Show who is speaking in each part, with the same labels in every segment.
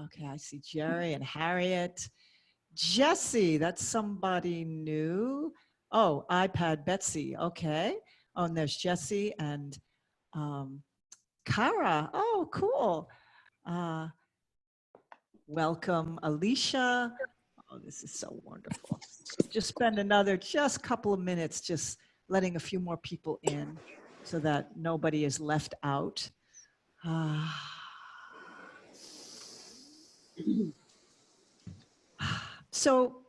Speaker 1: Okay, I see Jerry and Harriet. Jesse, that's somebody new. Oh, iPad Betsy. Okay. Oh, and there's Jesse and Kara. Oh, cool. Welcome, Alicia. Oh, this is so wonderful. Just spend another couple of minutes just letting a few more people in so that nobody is left out. So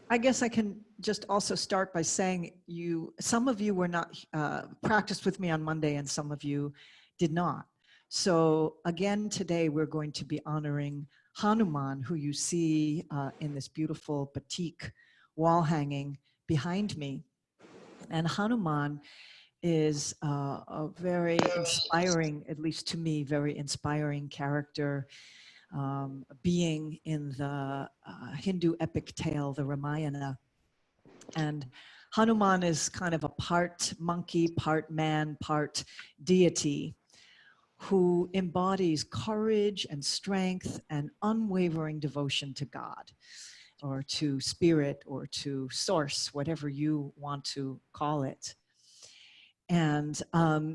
Speaker 1: I guess I can just also start by saying some of you were not practiced with me on Monday and some of you did not. So again, today we're going to be honoring Hanuman, who you see in this beautiful batik wall hanging behind me. And Hanuman is a very inspiring, at least to me, very inspiring character, being in the Hindu epic tale, the Ramayana. And Hanuman is kind of a part monkey, part man, part deity, who embodies courage and strength and unwavering devotion to God, or to spirit, or to source, whatever you want to call it. And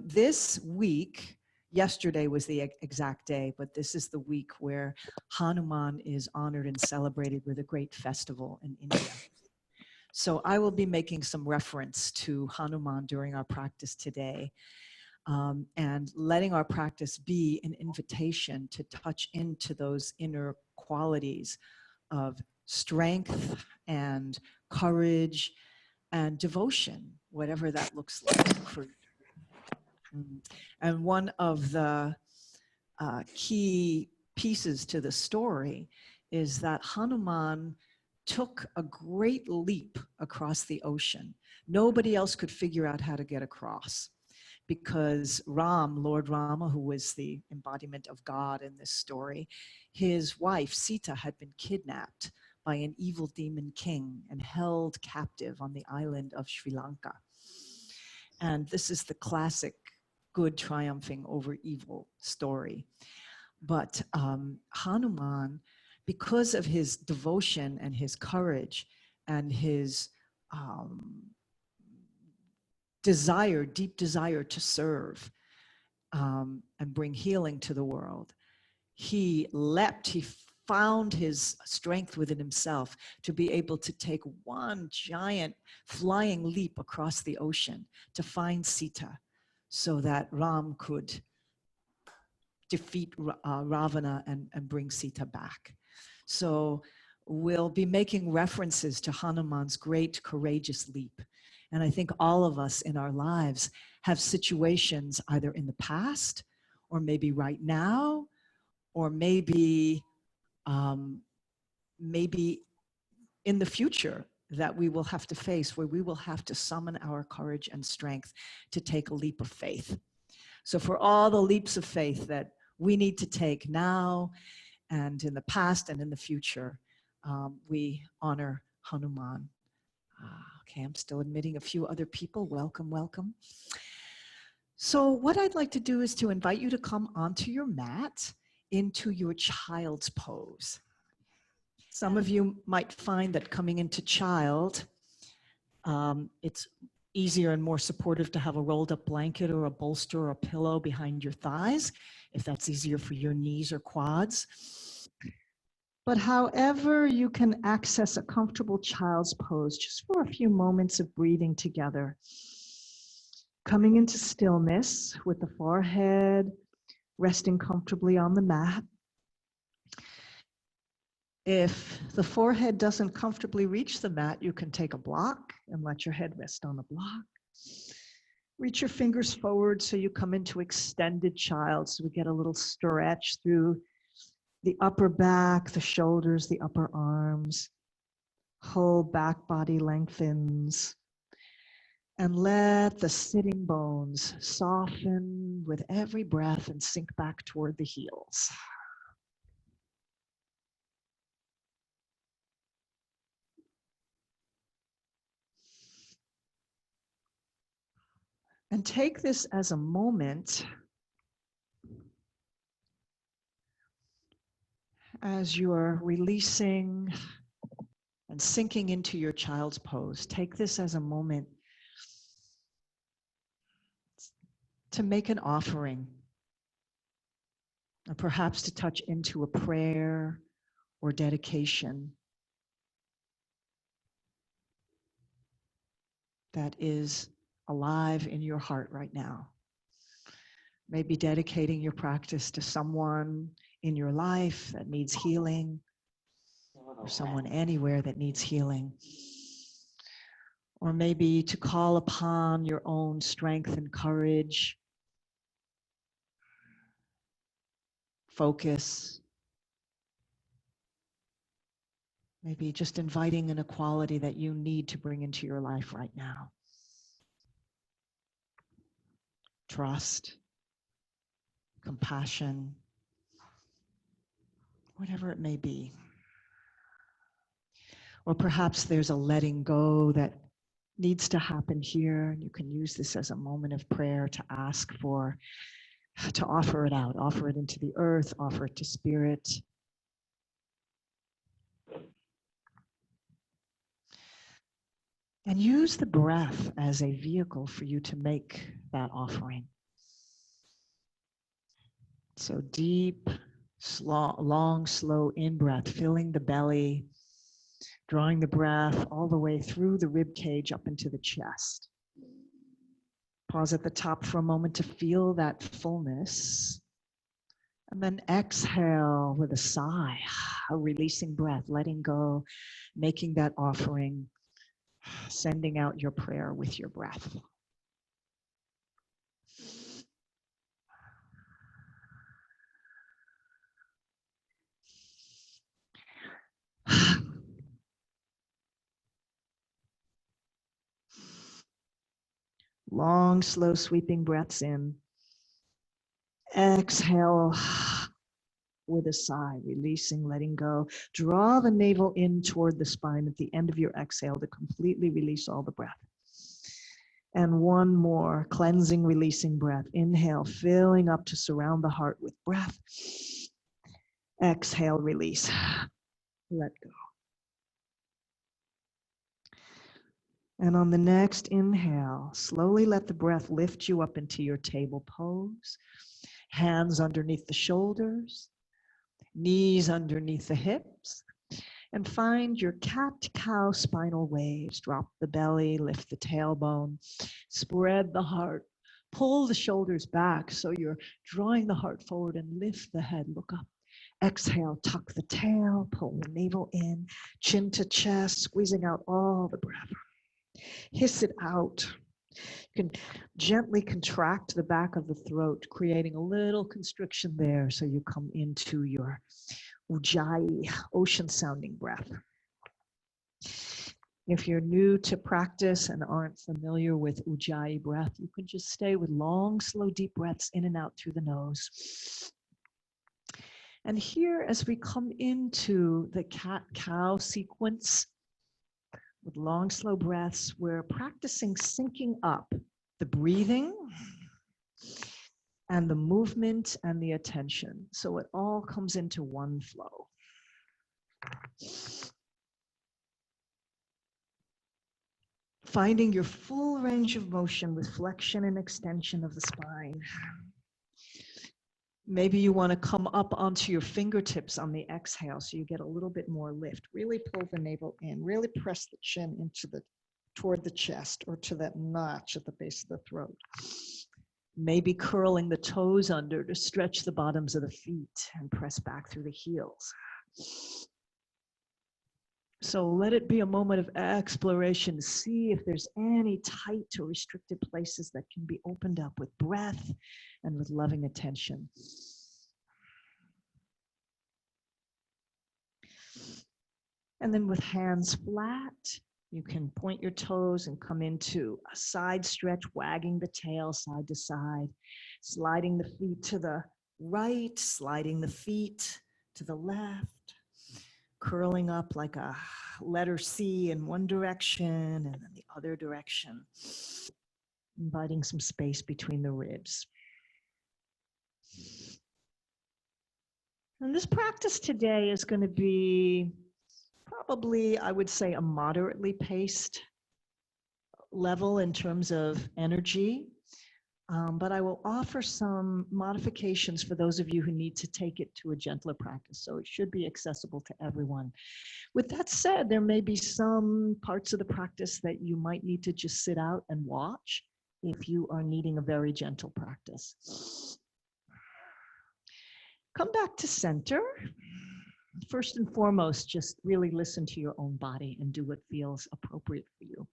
Speaker 1: this week, yesterday was the exact day, but this is the week where Hanuman is honored and celebrated with a great festival in India. So I will be making some reference to Hanuman during our practice today, and letting our practice be an invitation to touch into those inner qualities of strength and courage and devotion, whatever that looks like for you. And one of the key pieces to the story is that Hanuman took a great leap across the ocean. Nobody else could figure out how to get across, because Lord Rama, who was the embodiment of God in this story, his wife Sita had been kidnapped by an evil demon king and held captive on the island of Sri Lanka. And this is the classic good triumphing over evil story. But Hanuman, because of his devotion and his courage and his deep desire to serve and bring healing to the world, he leapt, he found his strength within himself to be able to take one giant flying leap across the ocean to find Sita, so that Ram could defeat Ravana and bring Sita back. So we'll be making references to Hanuman's great courageous leap. And I think all of us in our lives have situations either in the past, or maybe right now, or maybe in the future, that we will have to face, where we will have to summon our courage and strength to take a leap of faith. So for all the leaps of faith that we need to take now and in the past and in the future, we honor Hanuman. Okay, I'm still admitting a few other people. Welcome, welcome. So what I'd like to do is to invite you to come onto your mat into your child's pose. Some of you might find that coming into child, it's easier and more supportive to have a rolled up blanket or a bolster or a pillow behind your thighs, if that's easier for your knees or quads. But however you can access a comfortable child's pose, just for a few moments of breathing together. Coming into stillness with the forehead resting comfortably on the mat. If the forehead doesn't comfortably reach the mat, you can take a block and let your head rest on the block. Reach your fingers forward so you come into extended child, so we get a little stretch through the upper back, the shoulders, the upper arms. Whole back body lengthens. And let the sitting bones soften with every breath and sink back toward the heels. And take this as a moment As you're releasing and sinking into your child's pose, take this as a moment to make an offering, or perhaps to touch into a prayer or dedication that is alive in your heart right now. Maybe dedicating your practice to someone in your life that needs healing, or someone anywhere that needs healing. Or maybe to call upon your own strength and courage, focus. Maybe just inviting in a quality that you need to bring into your life right now. Trust, compassion, whatever it may be. Or perhaps there's a letting go that needs to happen here. You can use this as a moment of prayer to ask for, to offer it out, offer it into the earth, offer it to spirit. And use the breath as a vehicle for you to make that offering. So deep, long, slow in-breath, filling the belly, drawing the breath all the way through the rib cage up into the chest. Pause at the top for a moment to feel that fullness. And then exhale with a sigh, a releasing breath, letting go, making that offering, sending out your prayer with your breath. Long, slow, sweeping breaths in. Exhale with a sigh, releasing, letting go. Draw the navel in toward the spine at the end of your exhale to completely release all the breath. And one more cleansing, releasing breath. Inhale, filling up to surround the heart with breath. Exhale, release. Let go. And on the next inhale, slowly let the breath lift you up into your table pose. Hands underneath the shoulders, knees underneath the hips, and find your cat-cow spinal waves. Drop the belly, lift the tailbone, spread the heart, pull the shoulders back so you're drawing the heart forward and lift the head, look up. Exhale, tuck the tail, pull the navel in, chin to chest, squeezing out all the breath. Hiss it out. You can gently contract the back of the throat, creating a little constriction there so you come into your ujjayi, ocean-sounding breath. If you're new to practice and aren't familiar with ujjayi breath, you can just stay with long, slow, deep breaths in and out through the nose. And here, as we come into the cat-cow sequence, with long, slow breaths, we're practicing syncing up the breathing and the movement and the attention. So it all comes into one flow. Finding your full range of motion with flexion and extension of the spine. Maybe you want to come up onto your fingertips on the exhale so you get a little bit more lift. Really pull the navel in, really press the chin toward the chest or to that notch at the base of the throat. Maybe curling the toes under to stretch the bottoms of the feet and press back through the heels. So let it be a moment of exploration. See if there's any tight or restricted places that can be opened up with breath and with loving attention. And then with hands flat, you can point your toes and come into a side stretch, wagging the tail side to side, sliding the feet to the right, sliding the feet to the left, curling up like a letter C in one direction and then the other direction, inviting some space between the ribs. And this practice today is going to be probably, I would say, a moderately paced level in terms of energy. But I will offer some modifications for those of you who need to take it to a gentler practice. So it should be accessible to everyone. With that said, there may be some parts of the practice that you might need to just sit out and watch if you are needing a very gentle practice. Come back to center. First and foremost, just really listen to your own body and do what feels appropriate for you.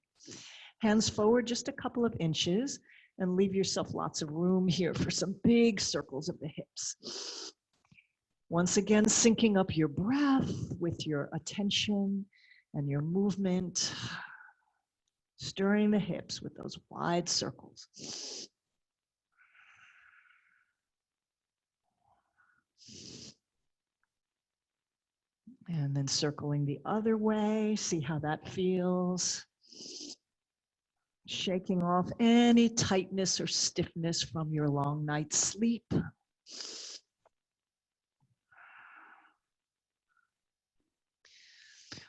Speaker 1: Hands forward just a couple of inches and leave yourself lots of room here for some big circles of the hips. Once again, syncing up your breath with your attention and your movement, stirring the hips with those wide circles. And then circling the other way, see how that feels. Shaking off any tightness or stiffness from your long night's sleep.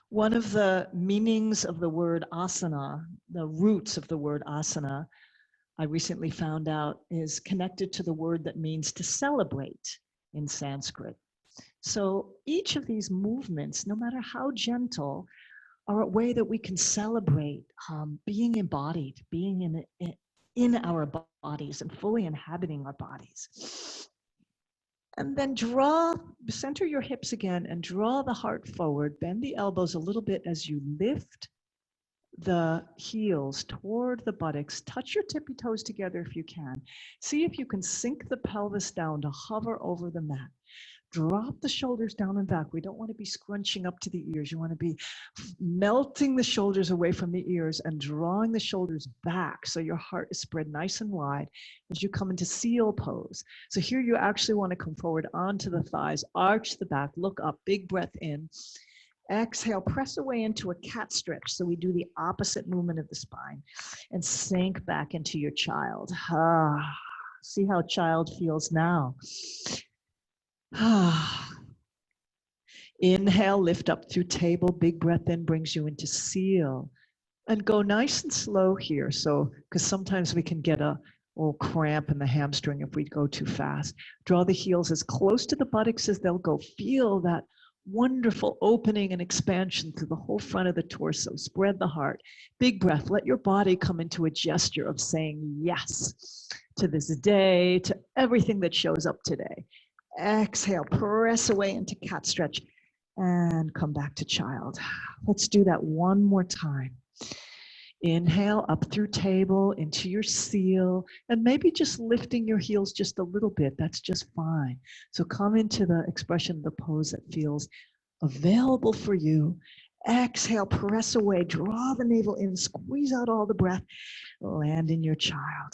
Speaker 1: One of the meanings of the word asana, the roots of the word asana, I recently found out is connected to the word that means to celebrate in Sanskrit. So each of these movements, no matter how gentle, are a way that we can celebrate being embodied, being in our bodies and fully inhabiting our bodies. And then center your hips again and draw the heart forward, bend the elbows a little bit as you lift the heels toward the buttocks. Touch your tippy toes together if you can. See if you can sink the pelvis down to hover over the mat. Drop the shoulders down and back. We don't want to be scrunching up to the ears. You want to be melting the shoulders away from the ears and drawing the shoulders back so your heart is spread nice and wide as you come into seal pose. So here you actually want to come forward onto the thighs, arch the back, look up, big breath in. Exhale, press away into a cat stretch. So we do the opposite movement of the spine and sink back into your child. See how child feels now. Inhale, lift up through table, big breath in brings you into seal. And go nice and slow here. So, because sometimes we can get a little cramp in the hamstring if we go too fast. Draw the heels as close to the buttocks as they'll go. Feel that wonderful opening and expansion through the whole front of the torso. Spread the heart. Big breath. Let your body come into a gesture of saying yes to this day, to everything that shows up today. Exhale, press away into cat stretch and come back to child. Let's do that one more time. Inhale up through table into your seal and maybe just lifting your heels just a little bit. That's just fine. So come into the expression of the pose that feels available for you. Exhale, press away, draw the navel in, squeeze out all the breath, land in your child.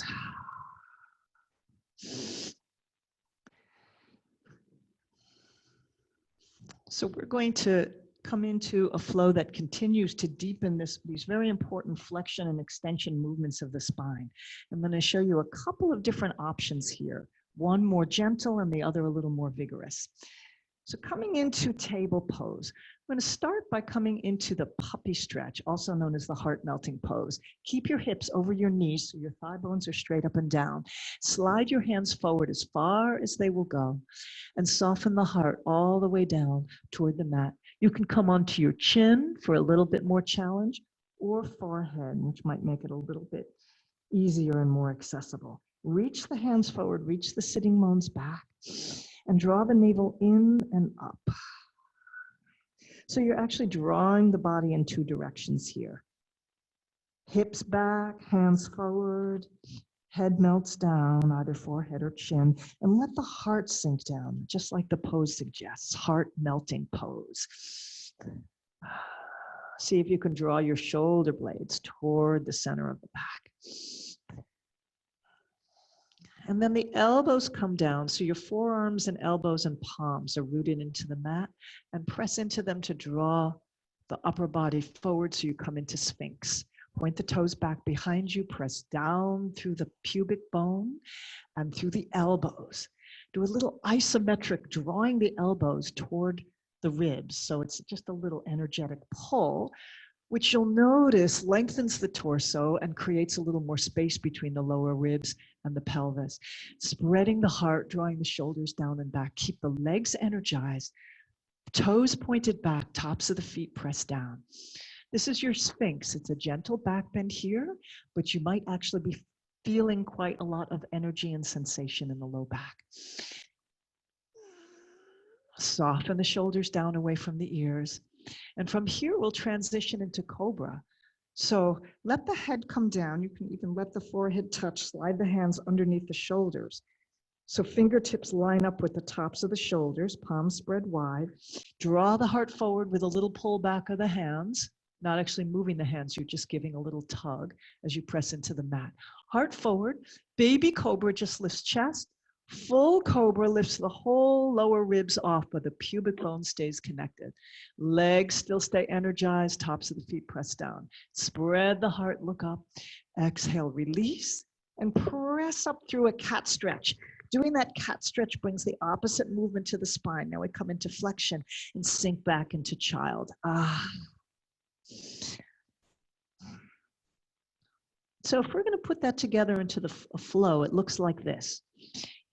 Speaker 1: So we're going to come into a flow that continues to deepen these very important flexion and extension movements of the spine. I'm going to show you a couple of different options here, one more gentle and the other a little more vigorous. So coming into table pose, I'm going to start by coming into the puppy stretch, also known as the heart melting pose. Keep your hips over your knees so your thigh bones are straight up and down. Slide your hands forward as far as they will go and soften the heart all the way down toward the mat. You can come onto your chin for a little bit more challenge, or forehead, which might make it a little bit easier and more accessible. Reach the hands forward, reach the sitting bones back, and draw the navel in and up. So you're actually drawing the body in two directions here. Hips back, hands forward, head melts down, either forehead or chin, and let the heart sink down, just like the pose suggests, heart melting pose. See if you can draw your shoulder blades toward the center of the back. And then the elbows come down, so your forearms and elbows and palms are rooted into the mat, and press into them to draw the upper body forward so you come into Sphinx. Point the toes back behind you, press down through the pubic bone and through the elbows. Do a little isometric, drawing the elbows toward the ribs. So it's just a little energetic pull, which you'll notice lengthens the torso and creates a little more space between the lower ribs and the pelvis. Spreading the heart, drawing the shoulders down and back. Keep the legs energized, toes pointed back, tops of the feet pressed down. This is your Sphinx. It's a gentle back bend here, but you might actually be feeling quite a lot of energy and sensation in the low back. Soften the shoulders down away from the ears. And from here, we'll transition into Cobra. So let the head come down. You can even let the forehead touch, slide the hands underneath the shoulders. So fingertips line up with the tops of the shoulders, palms spread wide. Draw the heart forward with a little pull back of the hands. Not actually moving the hands, you're just giving a little tug as you press into the mat. Heart forward, baby cobra just lifts chest. Full cobra lifts the whole lower ribs off, but the pubic bone stays connected. Legs still stay energized, tops of the feet pressed down. Spread the heart, look up. Exhale, release, and press up through a cat stretch. Doing that cat stretch brings the opposite movement to the spine. Now we come into flexion and sink back into child. So if we're going to put that together into the flow, it looks like this.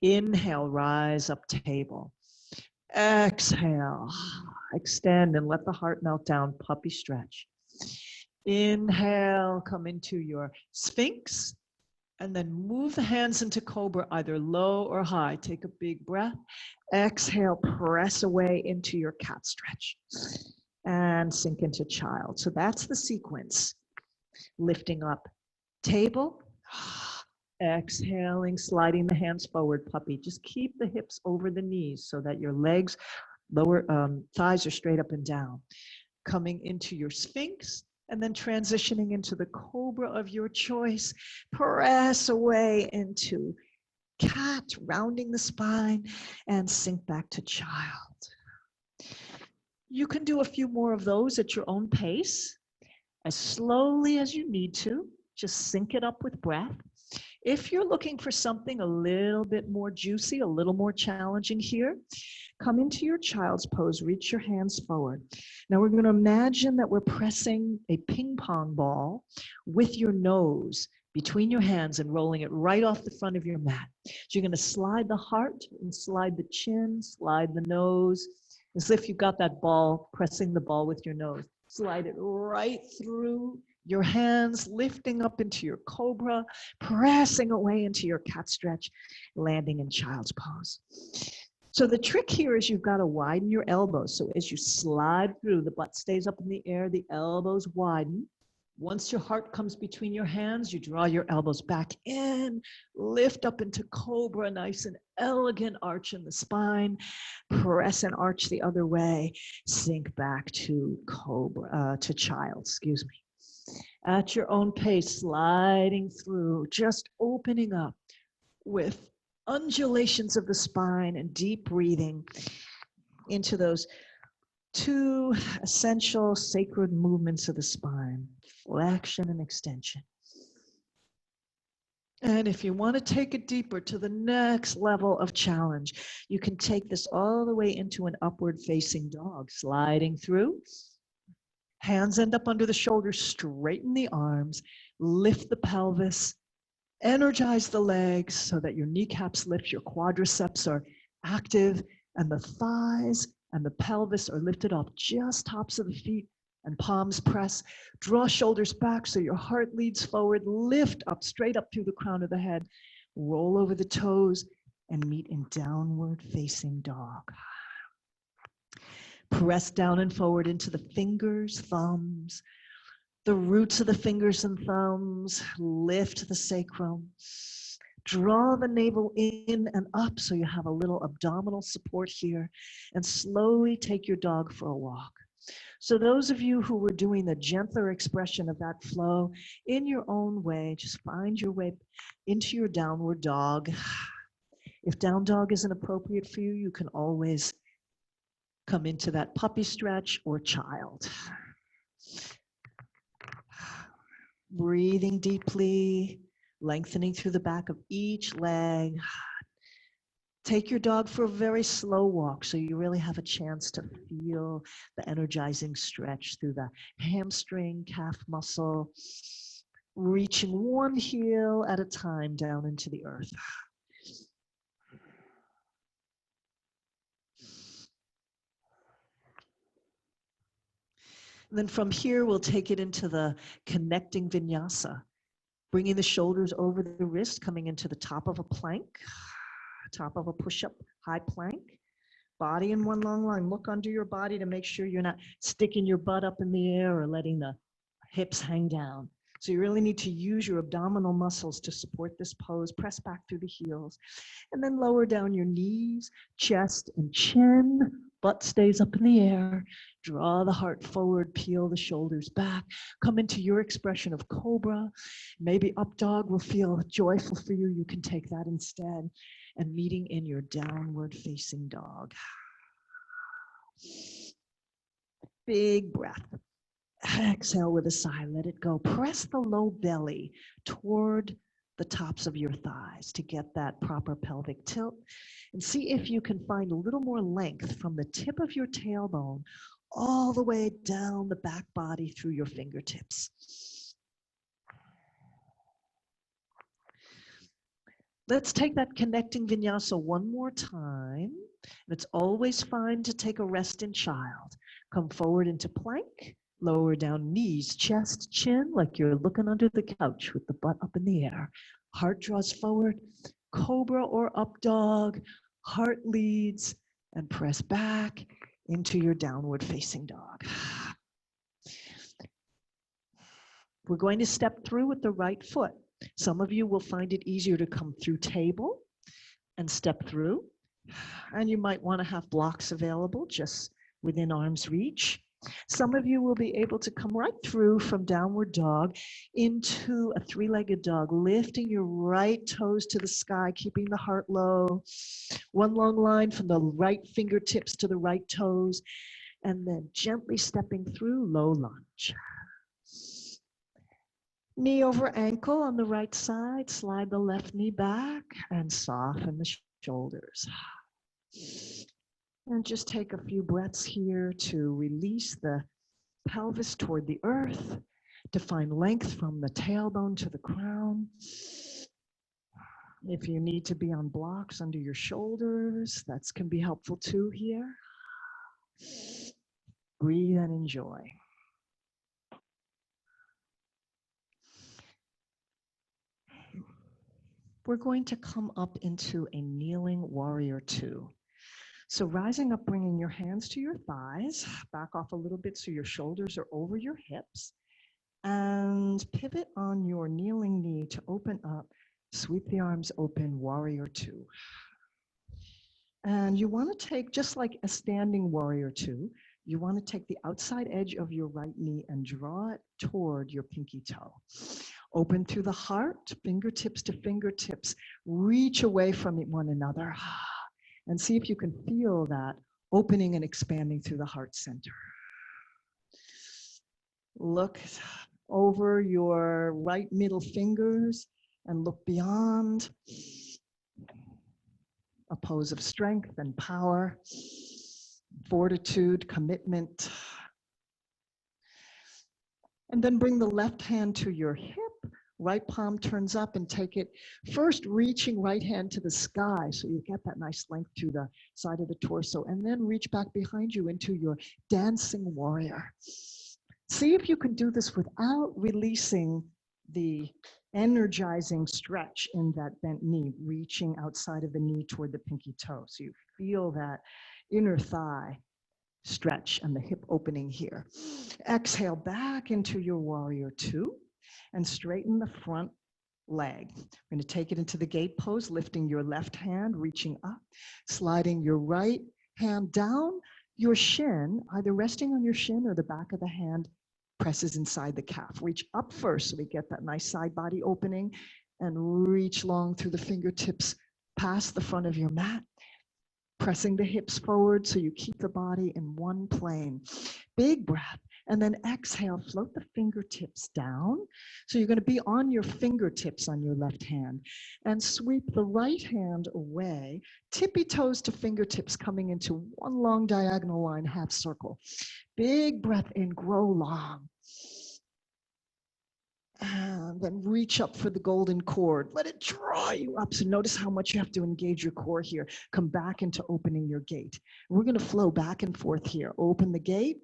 Speaker 1: Inhale, rise up table. Exhale, extend and let the heart melt down, puppy stretch. Inhale, come into your Sphinx, and then move the hands into Cobra, either low or high. Take a big breath. Exhale, press away into your cat stretch and sink into child. So that's the sequence. Lifting up, table. Exhaling, sliding the hands forward, puppy. Just keep the hips over the knees so that your legs, lower thighs are straight up and down. Coming into your Sphinx and then transitioning into the Cobra of your choice. Press away into cat, rounding the spine and sink back to child. You can do a few more of those at your own pace, as slowly as you need to. Just sync it up with breath. If you're looking for something a little bit more juicy, a little more challenging here, come into your child's pose, reach your hands forward. Now we're going to imagine that we're pressing a ping pong ball with your nose between your hands and rolling it right off the front of your mat. So you're going to slide the heart and slide the chin, slide the nose, as if you've got that ball, pressing the ball with your nose. Slide it right through your hands, lifting up into your Cobra, pressing away into your cat stretch, landing in child's pose. So the trick here is you've got to widen your elbows. So as you slide through, the butt stays up in the air, the elbows widen. Once your heart comes between your hands, you draw your elbows back in, lift up into Cobra, nice and elegant arch in the spine, press and arch the other way, sink back to Cobra, to child, excuse me. At your own pace, sliding through, just opening up with undulations of the spine and deep breathing into those two essential sacred movements of the spine, flexion and extension. And if you want to take it deeper to the next level of challenge, you can take this all the way into an upward facing dog, sliding through. Hands end up under the shoulders, straighten the arms, lift the pelvis, energize the legs so that your kneecaps lift, your quadriceps are active, and the thighs and the pelvis are lifted off, just tops of the feet and palms press. Draw shoulders back so your heart leads forward, lift up, straight up through the crown of the head, roll over the toes, and meet in downward facing dog. Press down and forward into the fingers, thumbs, the roots of the fingers and thumbs, lift the sacrum, draw the navel in and up so you have a little abdominal support here, and slowly take your dog for a walk. So those of you who were doing the gentler expression of that flow in your own way, just find your way into your downward dog. If down dog isn't appropriate for you, you can always come into that puppy stretch or child. Breathing deeply, lengthening through the back of each leg. Take your dog for a very slow walk so you really have a chance to feel the energizing stretch through the hamstring, calf muscle, reaching one heel at a time down into the earth. And then from here, we'll take it into the connecting vinyasa, bringing the shoulders over the wrist, coming into the top of a plank, top of a push-up high plank, body in one long line. Look under your body to make sure you're not sticking your butt up in the air or letting the hips hang down. So you really need to use your abdominal muscles to support this pose. Press back through the heels. And then lower down your knees, chest, and chin. Butt stays up in the air. Draw the heart forward, peel the shoulders back. Come into your expression of cobra. Maybe up dog will feel joyful for you. You can take that instead. And meeting in your downward facing dog. Big breath. Exhale with a sigh, let it go. Press the low belly toward the tops of your thighs to get that proper pelvic tilt. And see if you can find a little more length from the tip of your tailbone all the way down the back body through your fingertips. Let's take that connecting vinyasa one more time. And it's always fine to take a rest in child. Come forward into plank, lower down knees, chest, chin, like you're looking under the couch with the butt up in the air. Heart draws forward, cobra or up dog, heart leads, and press back into your downward facing dog. We're going to step through with the right foot. Some of you will find it easier to come through table and step through. And you might want to have blocks available just within arm's reach. Some of you will be able to come right through from downward dog into a three-legged dog, lifting your right toes to the sky, keeping the heart low. One long line from the right fingertips to the right toes, and then gently stepping through low lunge. Knee over ankle on the right side, slide the left knee back and soften the shoulders. And just take a few breaths here to release the pelvis toward the earth, to find length from the tailbone to the crown. If you need to be on blocks under your shoulders, that can be helpful too here. Breathe and enjoy. We're going to come up into a kneeling warrior two. So rising up, bringing your hands to your thighs, back off a little bit so your shoulders are over your hips, and pivot on your kneeling knee to open up, sweep the arms open, warrior two. And you want to take, just like a standing warrior two, you want to take the outside edge of your right knee and draw it toward your pinky toe. Open through the heart, fingertips to fingertips, reach away from one another, and see if you can feel that opening and expanding through the heart center. Look over your right middle fingers and look beyond. A pose of strength and power, fortitude, commitment. And then bring the left hand to your hip, right palm turns up, and take it first reaching right hand to the sky so you get that nice length to the side of the torso, and then reach back behind you into your dancing warrior. See if you can do this without releasing the energizing stretch in that bent knee, reaching outside of the knee toward the pinky toe. So you feel that inner thigh stretch and the hip opening here. Exhale back into your warrior two and straighten the front leg. We're going to take it into the gate pose, lifting your left hand, reaching up, sliding your right hand down your shin, either resting on your shin or the back of the hand presses inside the calf. Reach up first so we get that nice side body opening, and reach long through the fingertips past the front of your mat, pressing the hips forward so you keep the body in one plane. Big breath. And then exhale, float the fingertips down. So you're going to be on your fingertips on your left hand and sweep the right hand away, tippy toes to fingertips coming into one long diagonal line, half circle. Big breath in, grow long. And then reach up for the golden cord. Let it draw you up. So notice how much you have to engage your core here. Come back into opening your gate. We're going to flow back and forth here. Open the gate,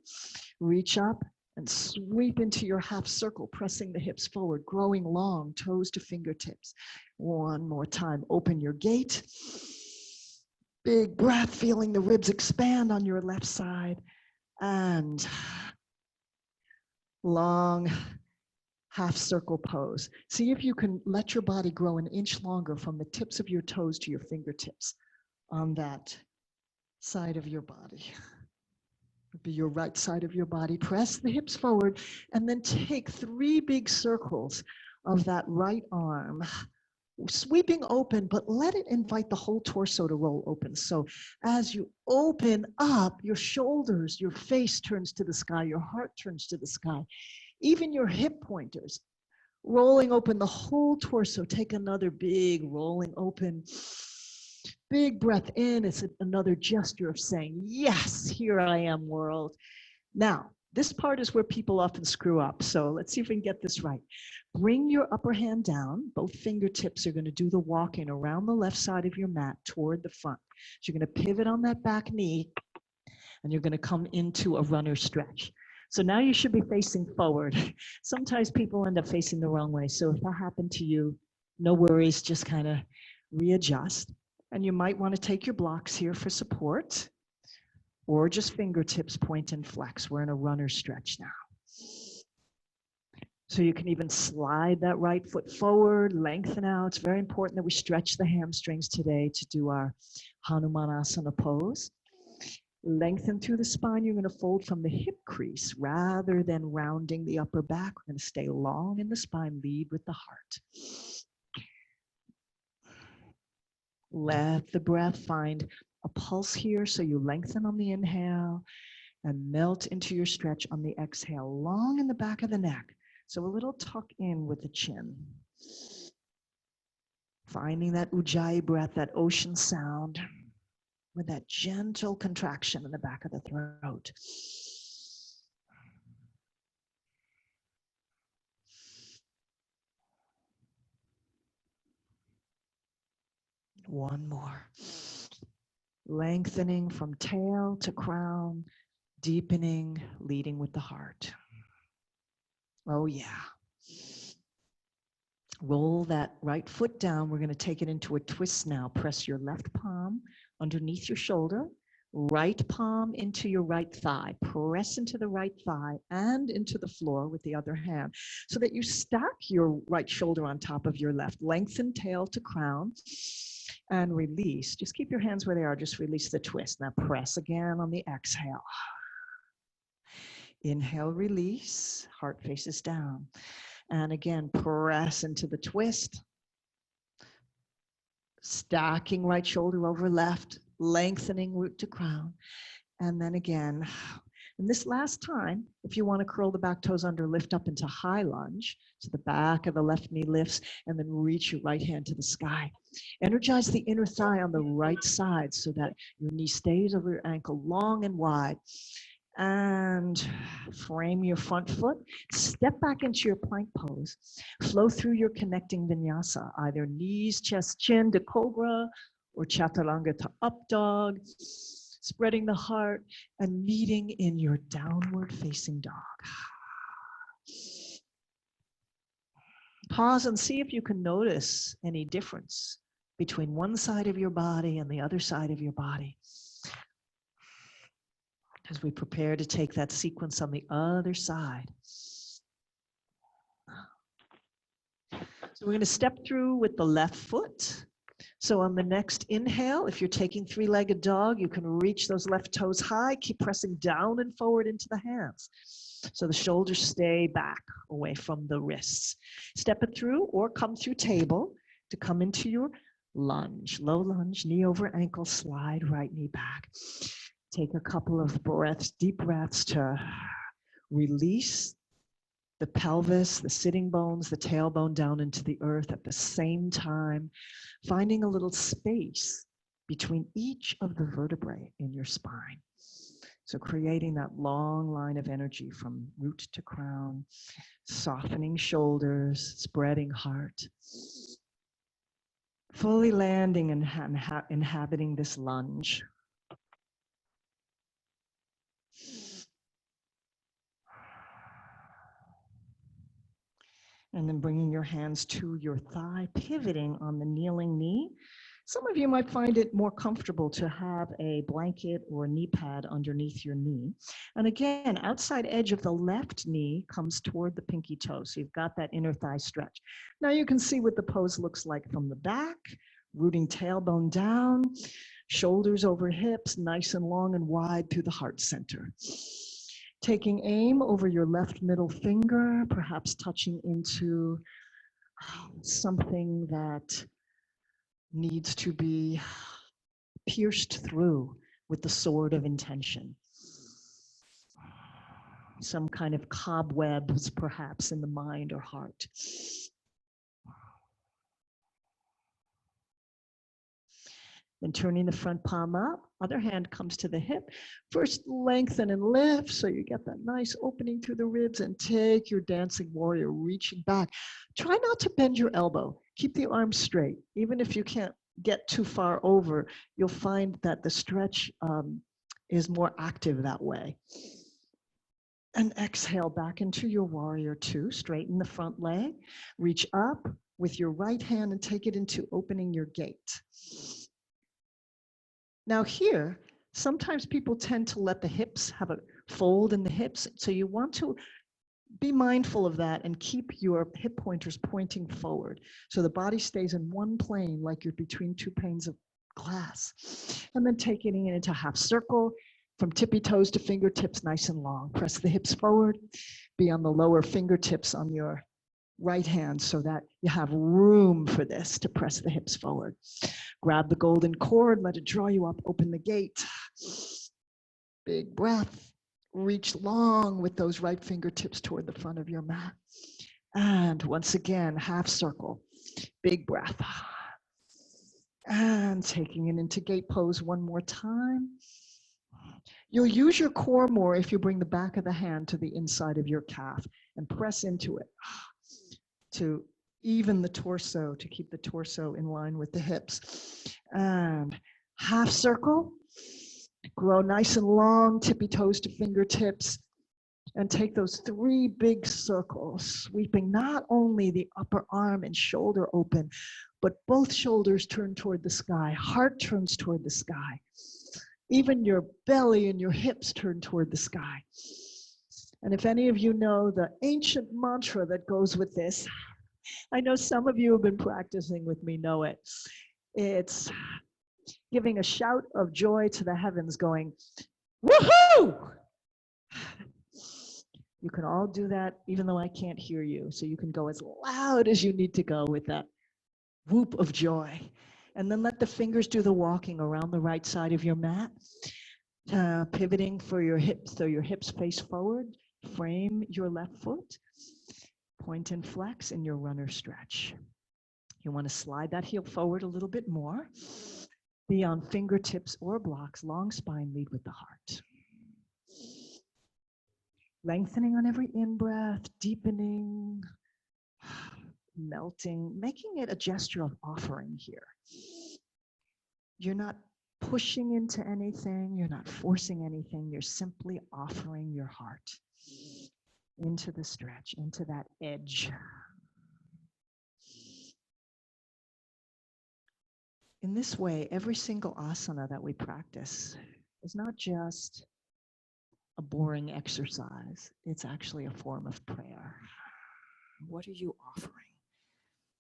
Speaker 1: reach up, and sweep into your half circle, pressing the hips forward, growing long, toes to fingertips. One more time. Open your gate. Big breath, feeling the ribs expand on your left side. And long half circle pose. See if you can let your body grow an inch longer from the tips of your toes to your fingertips on that side of your body. It'll be your right side of your body. Press the hips forward and then take 3 big circles of that right arm, sweeping open, but let it invite the whole torso to roll open. So as you open up, your shoulders, your face turns to the sky, your heart turns to the sky. Even your hip pointers, rolling open the whole torso. Take another big rolling open. Big breath in. It's another gesture of saying, yes, here I am, world. Now, this part is where people often screw up. So let's see if we can get this right. Bring your upper hand down. Both fingertips are going to do the walking around the left side of your mat toward the front. So you're going to pivot on that back knee, and you're going to come into a runner stretch. So now you should be facing forward. Sometimes people end up facing the wrong way. So if that happened to you, no worries, just kind of readjust. And you might want to take your blocks here for support, or just fingertips point and flex. We're in a runner stretch now. So you can even slide that right foot forward, lengthen out. It's very important that we stretch the hamstrings today to do our Hanuman asana pose. Lengthen through the spine. You're going to fold from the hip crease rather than rounding the upper back. We're going to stay long in the spine, lead with the heart. Let the breath find a pulse here. So you lengthen on the inhale and melt into your stretch on the exhale, long in the back of the neck. So a little tuck in with the chin. Finding that ujjayi breath, that ocean sound, with that gentle contraction in the back of the throat. One more. Lengthening from tail to crown, deepening, leading with the heart. Oh yeah. Roll that right foot down. We're going to take it into a twist now. Press your left palm underneath your shoulder, right palm into your right thigh. Press into the right thigh and into the floor with the other hand so that you stack your right shoulder on top of your left. Lengthen tail to crown and release. Just keep your hands where they are. Just release the twist. Now press again on the exhale. Inhale, release. Heart faces down. And again, press into the twist. Stacking right shoulder over left, lengthening root to crown. And then again, and this last time, if you want to curl the back toes under, lift up into high lunge. So the back of the left knee lifts, and then reach your right hand to the sky. Energize the inner thigh on the right side so that your knee stays over your ankle long and wide. And frame your front foot. Step back into your plank pose. Flow through your connecting vinyasa, either knees, chest, chin to cobra, or chaturanga to up dog. Spreading the heart and meeting in your downward facing dog. Pause and see if you can notice any difference between one side of your body and the other side of your body, as we prepare to take that sequence on the other side. So we're going to step through with the left foot. So on the next inhale, if you're taking three-legged dog, you can reach those left toes high, keep pressing down and forward into the hands. So the shoulders stay back away from the wrists. Step it through or come through table to come into your lunge. Low lunge, knee over ankle, slide right knee back. Take a couple of breaths, deep breaths to Release the pelvis, the sitting bones, the tailbone down into the earth at the same time, finding a little space between each of the vertebrae in your spine. So creating that long line of energy from root to crown, softening shoulders, spreading heart, fully landing and inhabiting this lunge. And then bringing your hands to your thigh, pivoting on the kneeling knee. Some of you might find it more comfortable to have a blanket or knee pad underneath your knee. And again, outside edge of the left knee comes toward the pinky toe. So you've got that inner thigh stretch. Now you can see what the pose looks like from the back, rooting tailbone down, shoulders over hips, nice and long and wide through the heart center. Taking aim over your left middle finger, perhaps touching into something that needs to be pierced through with the sword of intention. Some kind of cobwebs, perhaps, in the mind or heart. Then turning the front palm up, other hand comes to the hip. First lengthen and lift so you get that nice opening through the ribs, and take your dancing warrior, reaching back. Try not to bend your elbow. Keep the arms straight. Even if you can't get too far over, you'll find that the stretch is more active that way. And exhale back into your warrior two. Straighten the front leg. Reach up with your right hand and take it into opening your gate. Now here, sometimes people tend to let the hips have a fold in the hips. So you want to be mindful of that and keep your hip pointers pointing forward. So the body stays in one plane like you're between two panes of glass. And then taking it into half circle from tippy toes to fingertips, nice and long. Press the hips forward, be on the lower fingertips on your right hand so that you have room for this to press the hips forward. Grab the golden cord, let it draw you up, open the gate. Big breath. Reach long with those right fingertips toward the front of your mat. And once again, half circle. Big breath. And taking it into gate pose one more time. You'll use your core more if you bring the back of the hand to the inside of your calf and press into it to even the torso, to keep the torso in line with the hips. And half circle, grow nice and long, tippy toes to fingertips, and take those three big circles, sweeping not only the upper arm and shoulder open, but both shoulders turn toward the sky, heart turns toward the sky. Even your belly and your hips turn toward the sky. And if any of you know the ancient mantra that goes with this, I know some of you have been practicing with me know it. It's giving a shout of joy to the heavens going, woohoo! You can all do that even though I can't hear you. So you can go as loud as you need to go with that whoop of joy. And then let the fingers do the walking around the right side of your mat, pivoting for your hips so your hips face forward. Frame your left foot. Point and flex in your runner stretch. You want to slide that heel forward a little bit more. Be on fingertips or blocks, long spine, lead with the heart. Lengthening on every in-breath, deepening, melting, making it a gesture of offering here. You're not pushing into anything, you're not forcing anything, you're simply offering your heart into the stretch, into that edge. In this way, every single asana that we practice is not just a boring exercise, it's actually a form of prayer. What are you offering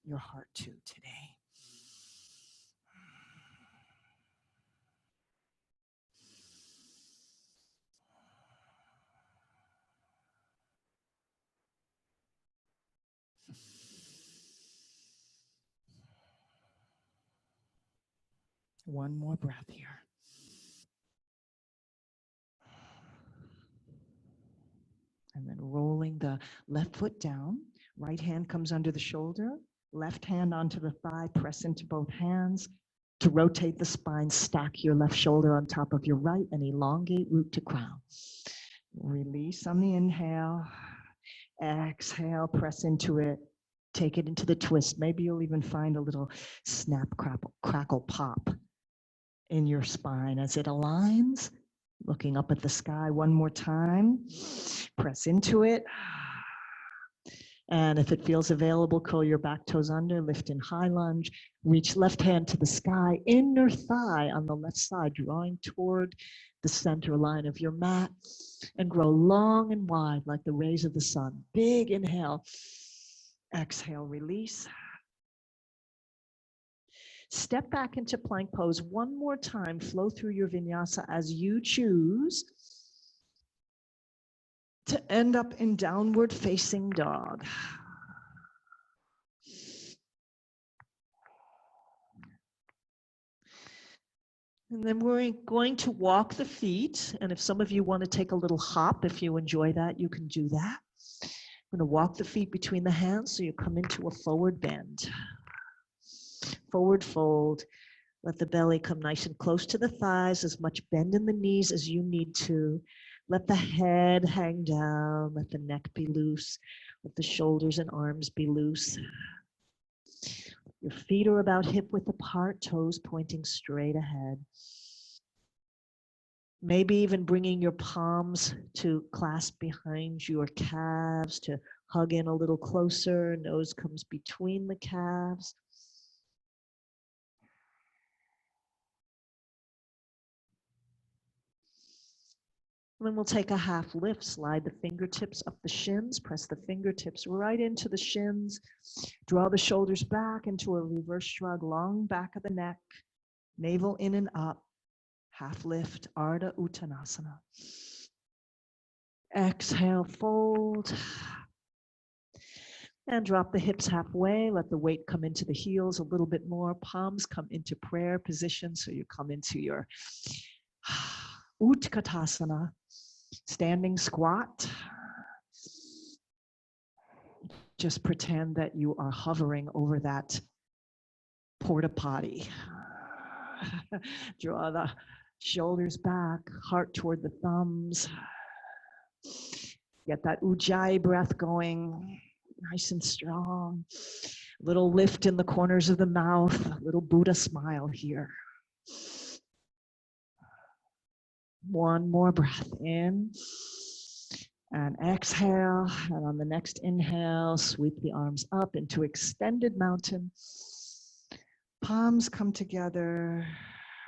Speaker 1: your heart to today? One more breath here. And rolling the left foot down. Right hand comes under the shoulder. Left hand onto the thigh. Press into both hands. To rotate the spine, stack your left shoulder on top of your right and elongate root to crown. Release on the inhale. Exhale, press into it. Take it into the twist. Maybe you'll even find a little snap, crackle, pop in your spine as it aligns. Looking up at the sky one more time. Press into it. And if it feels available, curl your back toes under, lift in high lunge, reach left hand to the sky, inner thigh on the left side, drawing toward the center line of your mat, and grow long and wide like the rays of the sun. Big inhale. Exhale, release. Step back into plank pose one more time. Flow through your vinyasa as you choose to end up in downward facing dog. And then we're going to walk the feet. And if some of you want to take a little hop, if you enjoy that, you can do that. I'm going to walk the feet between the hands so you come into a forward bend. Forward fold. Let the belly come nice and close to the thighs, as much bend in the knees as you need to. Let the head hang down, let the neck be loose, let the shoulders and arms be loose. Your feet are about hip width apart, toes pointing straight ahead. Maybe even bringing your palms to clasp behind your calves, to hug in a little closer, nose comes between the calves. And then we'll take a half lift, slide the fingertips up the shins, press the fingertips right into the shins, draw the shoulders back into a reverse shrug, long back of the neck, navel in and up, half lift, Ardha Uttanasana. Exhale, fold. And drop the hips halfway, let the weight come into the heels a little bit more, palms come into prayer position, so you come into your Utkatasana. Standing squat. Just pretend that you are hovering over that porta potty. Draw the shoulders back, heart toward the thumbs. Get that ujjayi breath going, nice and strong. A little lift in the corners of the mouth, a little Buddha smile here. One more breath in and exhale. And on the next inhale, sweep the arms up into extended mountain. Palms come together.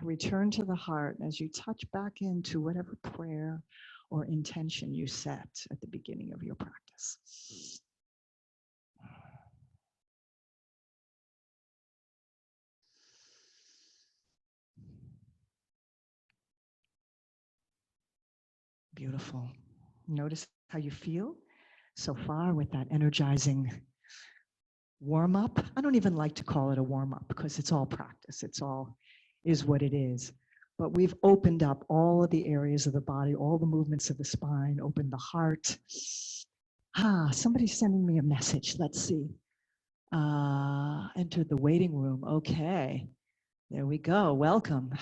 Speaker 1: Return to the heart as you touch back into whatever prayer or intention you set at the beginning of your practice. Beautiful. Notice how you feel so far with that energizing warm-up. I don't even like to call it a warm-up because it's all practice. It's all is what it is. But we've opened up all of the areas of the body, all the movements of the spine, opened the heart. Somebody's sending me a message. Let's see. Entered the waiting room. Okay. There we go. Welcome.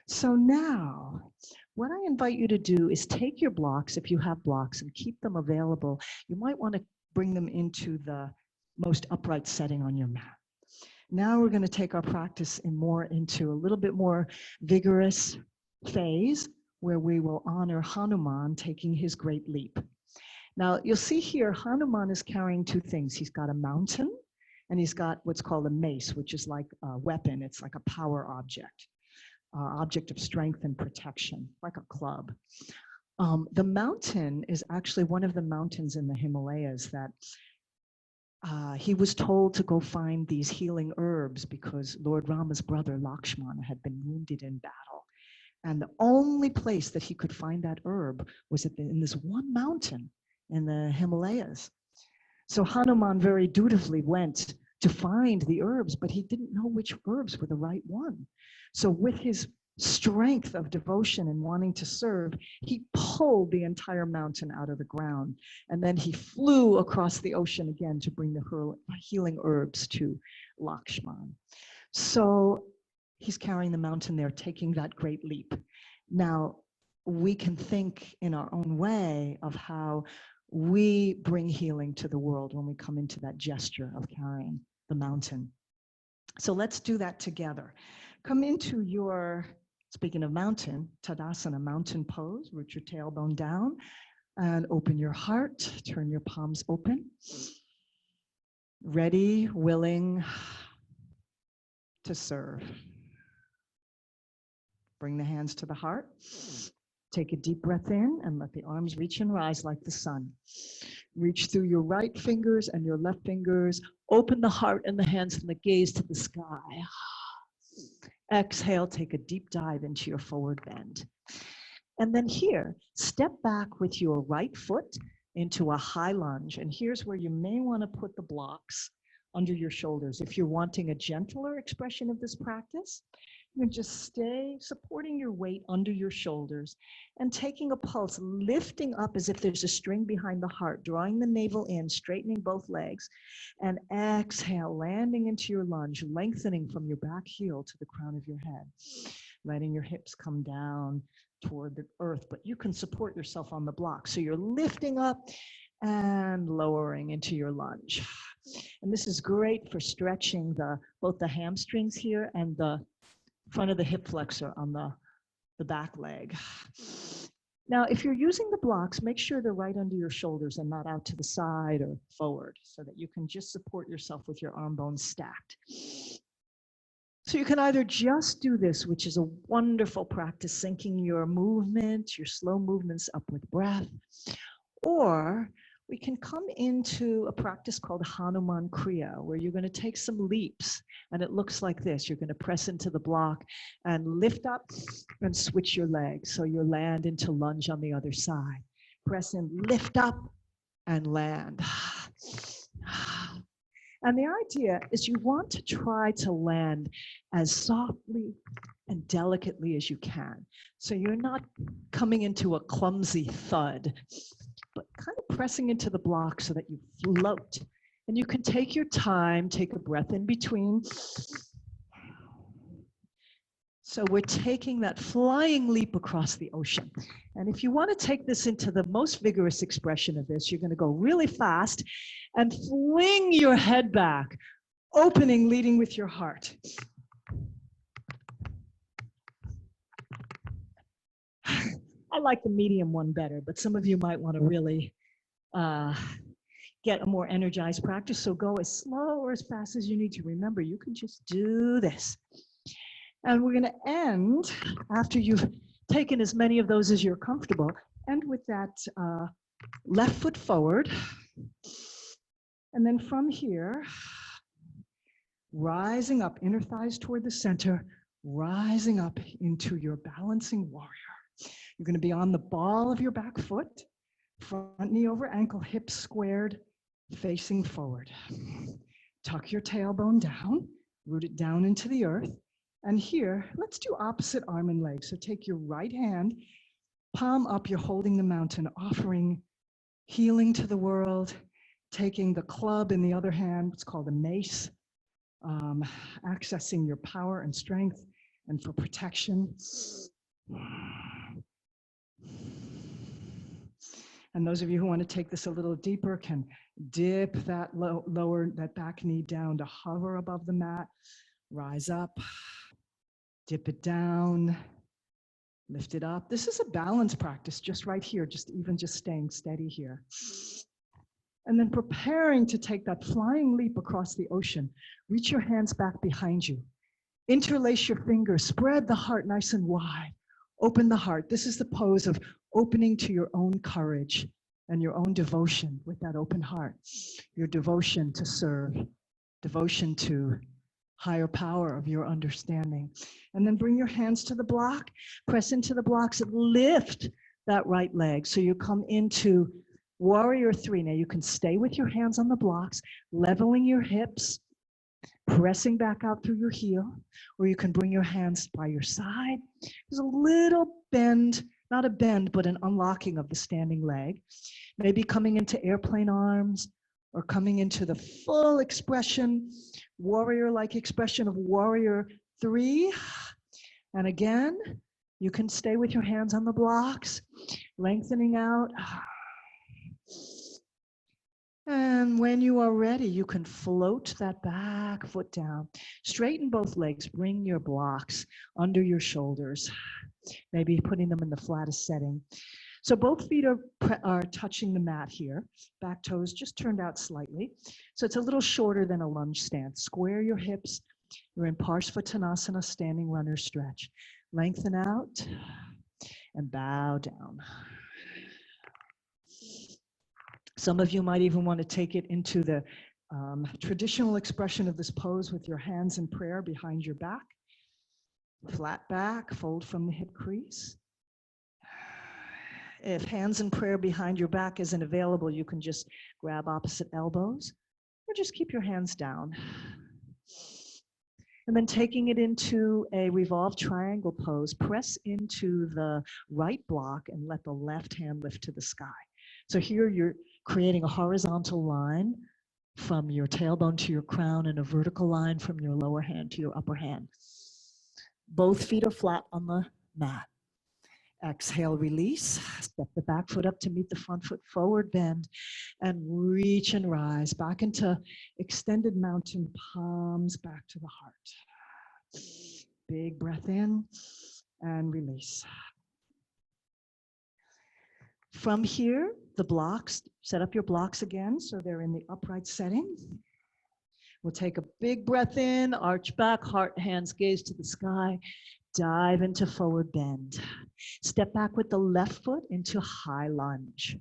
Speaker 1: So now, what I invite you to do is take your blocks, if you have blocks, and keep them available. You might want to bring them into the most upright setting on your mat. Now we're going to take our practice into a little bit more vigorous phase where we will honor Hanuman taking his great leap. Now you'll see here, Hanuman is carrying two things. He's got a mountain and he's got what's called a mace, which is like a weapon. It's like a power object. Object of strength and protection, like a club. The mountain is actually one of the mountains in the Himalayas that he was told to go find these healing herbs because Lord Rama's brother Lakshmana had been wounded in battle. And the only place that he could find that herb was in this one mountain in the Himalayas. So Hanuman very dutifully went to find the herbs, but he didn't know which herbs were the right one. So with his strength of devotion and wanting to serve, he pulled the entire mountain out of the ground. And then he flew across the ocean again to bring the healing herbs to Lakshman. So he's carrying the mountain there, taking that great leap. Now, we can think in our own way of how we bring healing to the world when we come into that gesture of carrying the mountain. So let's do that together. Come into your, speaking of mountain, Tadasana, mountain pose. Root your tailbone down and open your heart. Turn your palms open. Ready, willing to serve. Bring the hands to the heart. Take a deep breath in and let the arms reach and rise like the sun. Reach through your right fingers and your left fingers. Open the heart and the hands and the gaze to the sky. Exhale, take a deep dive into your forward bend. And then here, step back with your right foot into a high lunge. And here's where you may want to put the blocks under your shoulders. If you're wanting a gentler expression of this practice, you can just stay supporting your weight under your shoulders and taking a pulse, lifting up as if there's a string behind the heart, drawing the navel in, straightening both legs, and exhale, landing into your lunge, lengthening from your back heel to the crown of your head, letting your hips come down toward the earth, but you can support yourself on the block. So you're lifting up and lowering into your lunge. And this is great for stretching both the hamstrings here and the front of the hip flexor on the back leg. Now, if you're using the blocks, make sure they're right under your shoulders and not out to the side or forward, so that you can just support yourself with your arm bones stacked. So you can either just do this, which is a wonderful practice, syncing your movement, your slow movements up with breath, or we can come into a practice called Hanuman Kriya, where you're going to take some leaps, and it looks like this. You're going to press into the block and lift up and switch your legs. So you land into lunge on the other side. Press in, lift up, and land. And the idea is you want to try to land as softly and delicately as you can. So you're not coming into a clumsy thud, but kind of pressing into the block so that you float. And you can take your time, take a breath in between. So we're taking that flying leap across the ocean. And if you want to take this into the most vigorous expression of this, you're going to go really fast and fling your head back, opening, leading with your heart. I like the medium one better, but some of you might want to really get a more energized practice. So go as slow or as fast as you need to. Remember, you can just do this. And we're going to end, after you've taken as many of those as you're comfortable, end with that left foot forward. And then from here, rising up, inner thighs toward the center, rising up into your balancing warrior. You're going to be on the ball of your back foot, front knee over ankle, hips squared, facing forward. Tuck your tailbone down, root it down into the earth. And here, let's do opposite arm and leg. So take your right hand, palm up, you're holding the mountain, offering healing to the world, taking the club in the other hand, it's called a mace, accessing your power and strength and for protection. And those of you who want to take this a little deeper can dip that lower, that back knee down to hover above the mat, rise up, dip it down, lift it up. This is a balance practice just right here, just staying steady here. And then preparing to take that flying leap across the ocean, reach your hands back behind you, interlace your fingers, spread the heart nice and wide, open the heart. This is the pose of opening to your own courage and your own devotion with that open heart, your devotion to serve, devotion to higher power of your understanding. And then bring your hands to the block, press into the blocks, and lift that right leg. So you come into warrior three. Now you can stay with your hands on the blocks, leveling your hips, Pressing back out through your heel, or you can bring your hands by your side. There's a little bend, not a bend, but an unlocking of the standing leg. Maybe coming into airplane arms, or coming into the full expression, warrior-like expression of warrior 3. And again, you can stay with your hands on the blocks, lengthening out. And when you are ready, you can float that back foot down. Straighten both legs. Bring your blocks under your shoulders, maybe putting them in the flattest setting. So both feet are touching the mat here. Back toes just turned out slightly. So it's a little shorter than a lunge stance. Square your hips. You're in Parsvottanasana, standing runner stretch. Lengthen out and bow down. Some of you might even want to take it into the traditional expression of this pose with your hands in prayer behind your back. Flat back, fold from the hip crease. If hands in prayer behind your back isn't available, you can just grab opposite elbows or just keep your hands down. And then taking it into a revolved triangle pose, press into the right block and let the left hand lift to the sky. So here you're creating a horizontal line from your tailbone to your crown and a vertical line from your lower hand to your upper hand. Both feet are flat on the mat. Exhale, release. Step the back foot up to meet the front foot, forward bend, and reach and rise back into extended mountain, palms back to the heart. Big breath in and release. From here, the blocks, set up your blocks again so they're in the upright setting. We'll take a big breath in, arch back, heart, hands, gaze to the sky. Dive into forward bend. Step back with the left foot into high lunge.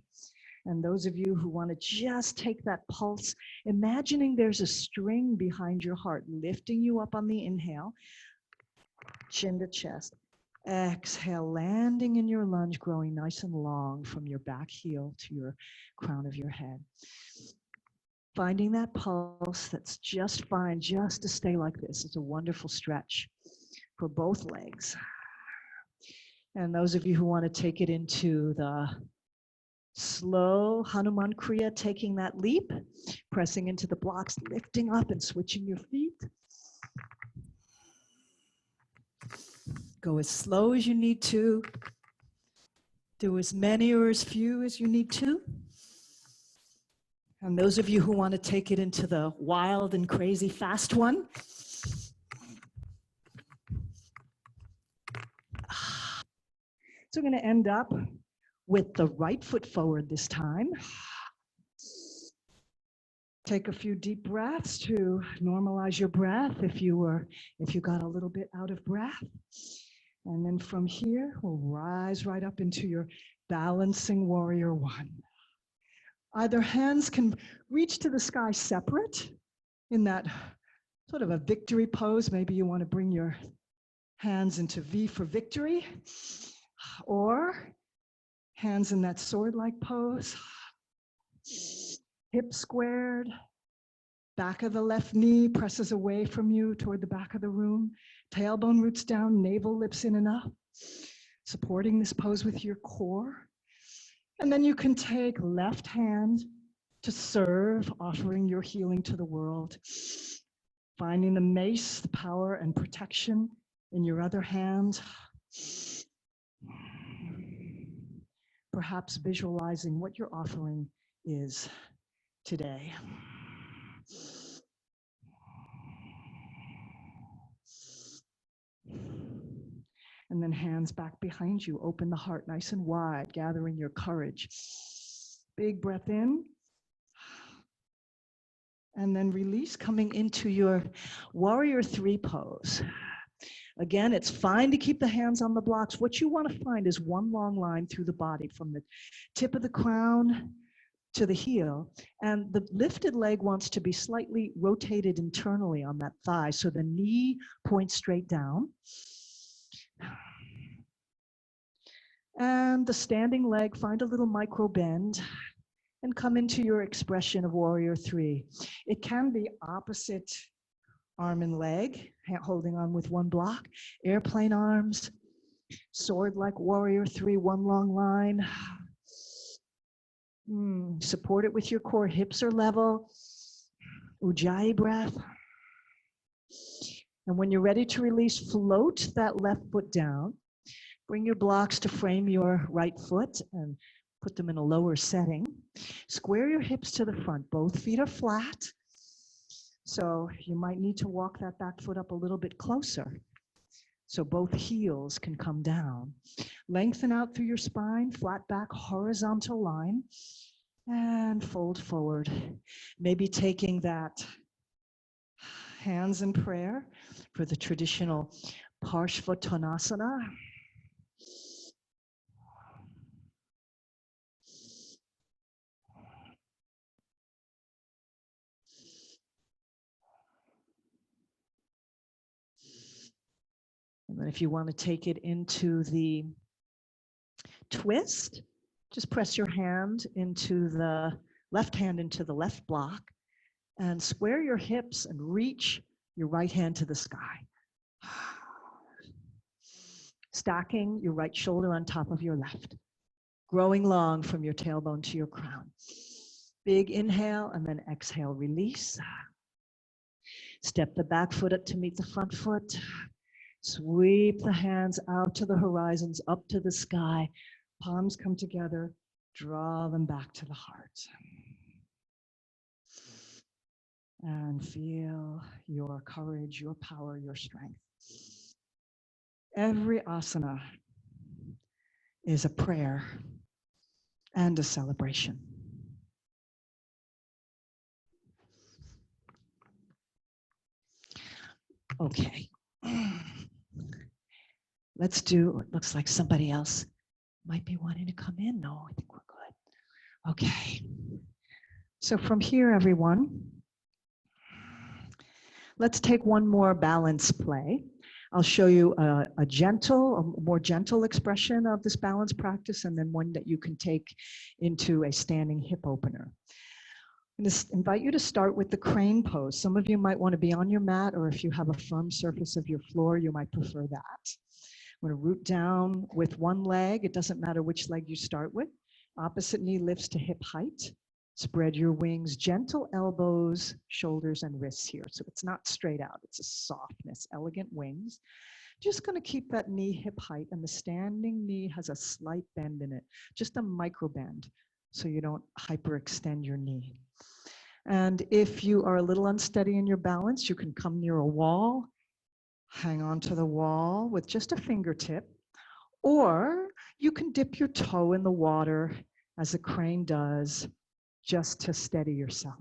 Speaker 1: And those of you who want to just take that pulse, imagining there's a string behind your heart, lifting you up on the inhale, chin to chest. Exhale, landing in your lunge, growing nice and long from your back heel to your crown of your head. Finding that pulse that's just fine, just to stay like this. It's a wonderful stretch for both legs. And those of you who want to take it into the slow Hanuman Kriya, taking that leap, pressing into the blocks, lifting up and switching your feet. Go as slow as you need to. Do as many or as few as you need to. And those of you who want to take it into the wild and crazy fast one, so we're going to end up with the right foot forward this time. Take a few deep breaths to normalize your breath if you got a little bit out of breath. And then from here, we'll rise right up into your balancing warrior 1. Either hands can reach to the sky separate in that sort of a victory pose. Maybe you want to bring your hands into V for victory, or hands in that sword-like pose. Hips squared, back of the left knee presses away from you toward the back of the room. Tailbone roots down, navel lifts in and up. Supporting this pose with your core. And then you can take left hand to serve, offering your healing to the world. Finding the mace, the power and protection in your other hand. Perhaps visualizing what your offering is today. And then hands back behind you. Open the heart nice and wide, gathering your courage. Big breath in. And then release, coming into your warrior 3 pose. Again, it's fine to keep the hands on the blocks. What you want to find is one long line through the body from the tip of the crown to the heel. And the lifted leg wants to be slightly rotated internally on that thigh. So the knee points straight down. And the standing leg, find a little micro bend and come into your expression of warrior 3. It can be opposite arm and leg, holding on with one block, airplane arms, sword like warrior 3, one long line. Support it with your core, hips are level. Ujjayi breath. And when you're ready to release, float that left foot down. Bring your blocks to frame your right foot and put them in a lower setting. Square your hips to the front. Both feet are flat. So you might need to walk that back foot up a little bit closer so both heels can come down. Lengthen out through your spine, flat back, horizontal line, and fold forward. Maybe taking that hands in prayer for the traditional Parshvottanasana. And then if you want to take it into the twist, just press your hand into the left hand into the left block and square your hips and reach your right hand to the sky. Stacking your right shoulder on top of your left. Growing long from your tailbone to your crown. Big inhale and then exhale, release. Step the back foot up to meet the front foot. Sweep the hands out to the horizons, up to the sky. Palms come together, draw them back to the heart. And feel your courage, your power, your strength. Every asana is a prayer and a celebration. Okay. Let's do, it looks like somebody else might be wanting to come in. No, I think we're good. Okay. So from here, everyone, let's take one more balance play. I'll show you a more gentle expression of this balance practice, and then one that you can take into a standing hip opener. I'm going to invite you to start with the crane pose. Some of you might want to be on your mat, or if you have a firm surface of your floor, you might prefer that. I'm going to root down with one leg. It doesn't matter which leg you start with. Opposite knee lifts to hip height. Spread your wings, gentle elbows, shoulders, and wrists here. So it's not straight out, it's a softness, elegant wings. Just going to keep that knee hip height, and the standing knee has a slight bend in it, just a micro bend, so you don't hyperextend your knee. And if you are a little unsteady in your balance, you can come near a wall, hang on to the wall with just a fingertip, or you can dip your toe in the water as a crane does, just to steady yourself.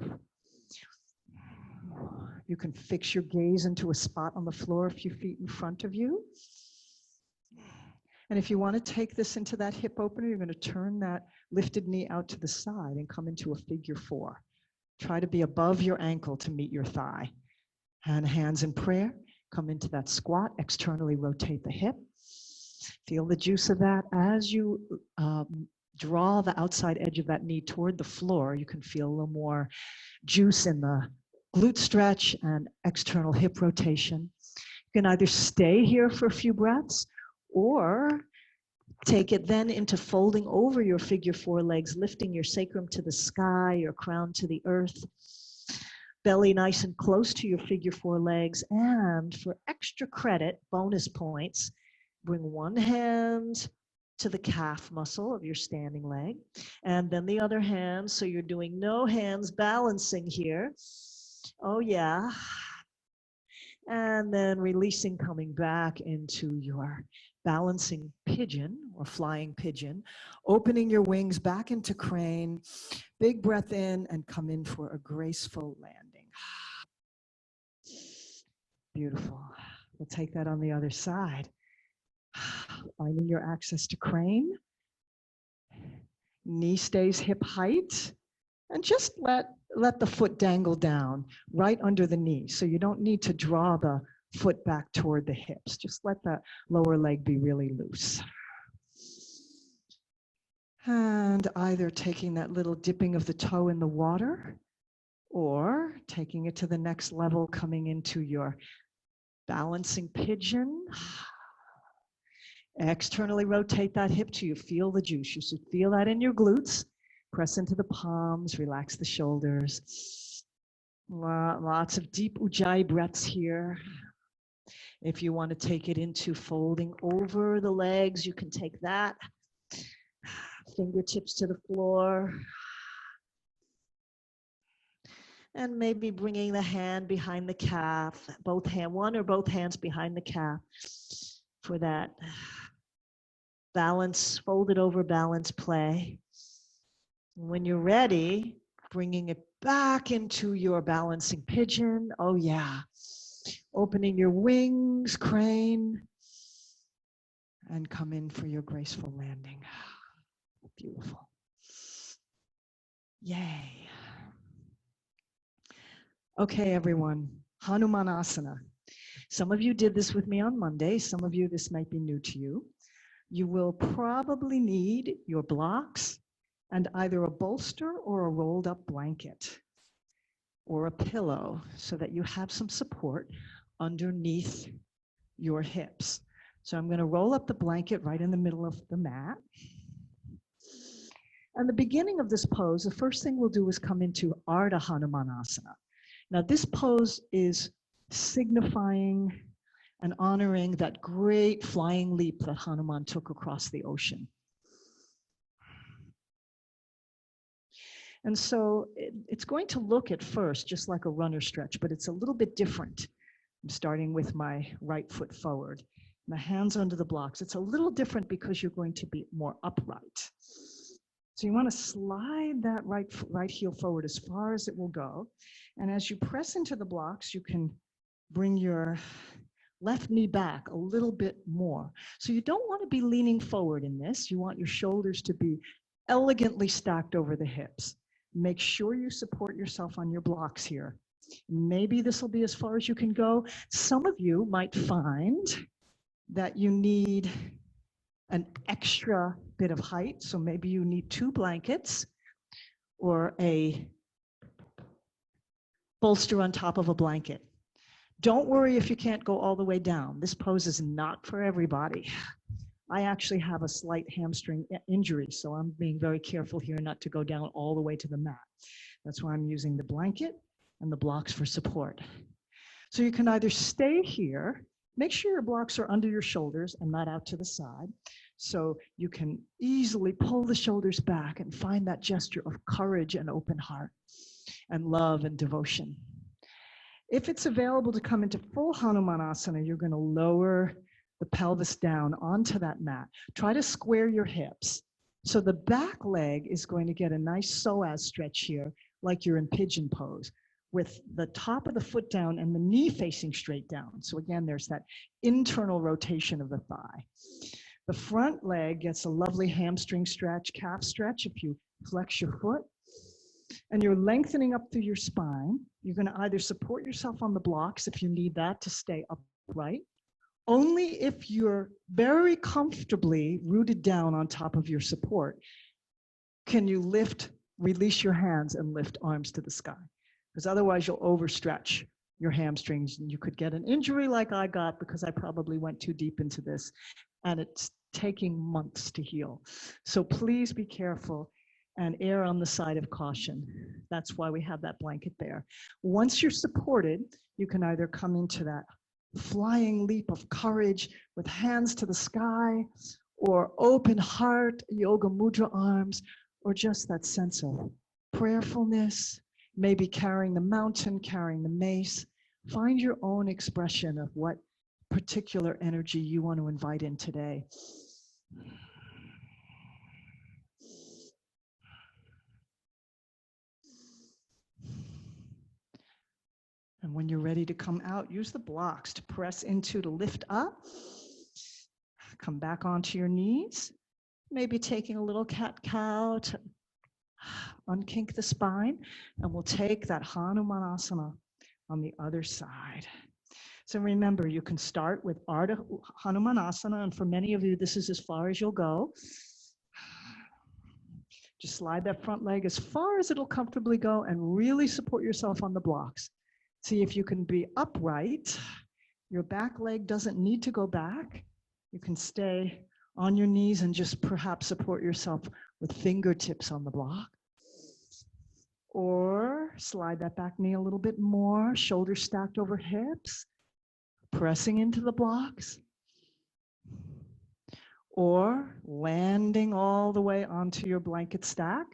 Speaker 1: You can fix your gaze into a spot on the floor a few feet in front of you. And if you want to take this into that hip opener, you're going to turn that lifted knee out to the side and come into a figure 4. Try to be above your ankle to meet your thigh. And hands in prayer, come into that squat, externally rotate the hip. Feel the juice of that as you draw the outside edge of that knee toward the floor. You can feel a little more juice in the glute stretch and external hip rotation. You can either stay here for a few breaths or take it then into folding over your figure 4 legs, lifting your sacrum to the sky, your crown to the earth, belly nice and close to your figure 4 legs. And for extra credit, bonus points, bring one hand to the calf muscle of your standing leg, and then the other hand, so you're doing no hands balancing here. Oh yeah. And then releasing, coming back into your balancing pigeon or flying pigeon, opening your wings back into crane, big breath in and come in for a graceful landing. Beautiful. We'll take that on the other side. Finding your access to crane. Knee stays hip height, and just let the foot dangle down right under the knee. So you don't need to draw the foot back toward the hips. Just let that lower leg be really loose. And either taking that little dipping of the toe in the water Or taking it to the next level, coming into your balancing pigeon. Externally rotate that hip till you feel the juice. You should feel that in your glutes. Press into the palms, relax the shoulders. Lots of deep ujjayi breaths here. If you want to take it into folding over the legs, you can take that. Fingertips to the floor. And maybe bringing the hand behind the calf, one or both hands behind the calf for that balance, folded over balance play. When you're ready, bringing it back into your balancing pigeon. Oh yeah. Opening your wings, crane, and come in for your graceful landing. Beautiful. Yay. Okay, everyone, Hanuman asana. Some of you did this with me on Monday. Some of you, this might be new to you. You will probably need your blocks and either a bolster or a rolled up blanket or a pillow so that you have some support underneath your hips. So I'm going to roll up the blanket right in the middle of the mat. And the beginning of this pose, the first thing we'll do is come into Ardha Hanumanasana. Now this pose is signifying and honoring that great flying leap that Hanuman took across the ocean. And so it's going to look at first just like a runner stretch, but it's a little bit different. I'm starting with my right foot forward, my hands under the blocks. It's a little different because you're going to be more upright. So you want to slide that right heel forward as far as it will go. And as you press into the blocks, you can bring your left knee back a little bit more. So you don't want to be leaning forward in this. You want your shoulders to be elegantly stacked over the hips. Make sure you support yourself on your blocks here. Maybe this will be as far as you can go. Some of you might find that you need an extra bit of height. So maybe you need 2 blankets or a bolster on top of a blanket. Don't worry if you can't go all the way down. This pose is not for everybody. I actually have a slight hamstring injury, so I'm being very careful here not to go down all the way to the mat. That's why I'm using the blanket and the blocks for support. So you can either stay here, make sure your blocks are under your shoulders and not out to the side, so you can easily pull the shoulders back and find that gesture of courage and open heart and love and devotion. If it's available to come into full Hanumanasana, you're going to lower the pelvis down onto that mat. Try to square your hips. So the back leg is going to get a nice psoas stretch here, like you're in pigeon pose, with the top of the foot down and the knee facing straight down. So again, there's that internal rotation of the thigh. The front leg gets a lovely hamstring stretch, calf stretch if you flex your foot. And you're lengthening up through your spine. You're going to either support yourself on the blocks if you need that to stay upright. Only if you're very comfortably rooted down on top of your support can you release your hands and lift arms to the sky. Because otherwise you'll overstretch your hamstrings and you could get an injury like I got because I probably went too deep into this and it's taking months to heal. So please be careful and err on the side of caution. That's why we have that blanket there. Once you're supported, you can either come into that flying leap of courage with hands to the sky, or open heart, yoga mudra arms, or just that sense of prayerfulness, maybe carrying the mountain, carrying the mace. Find your own expression of what particular energy you want to invite in today. And when you're ready to come out, use the blocks to press into, to lift up. Come back onto your knees. Maybe taking a little cat-cow to unkink the spine. And we'll take that Hanumanasana on the other side. So remember, you can start with Ardha Hanumanasana. And for many of you, this is as far as you'll go. Just slide that front leg as far as it'll comfortably go and really support yourself on the blocks. See if you can be upright. Your back leg doesn't need to go back. You can stay on your knees and just perhaps support yourself with fingertips on the block. Or slide that back knee a little bit more, shoulders stacked over hips, pressing into the blocks. Or landing all the way onto your blanket stack.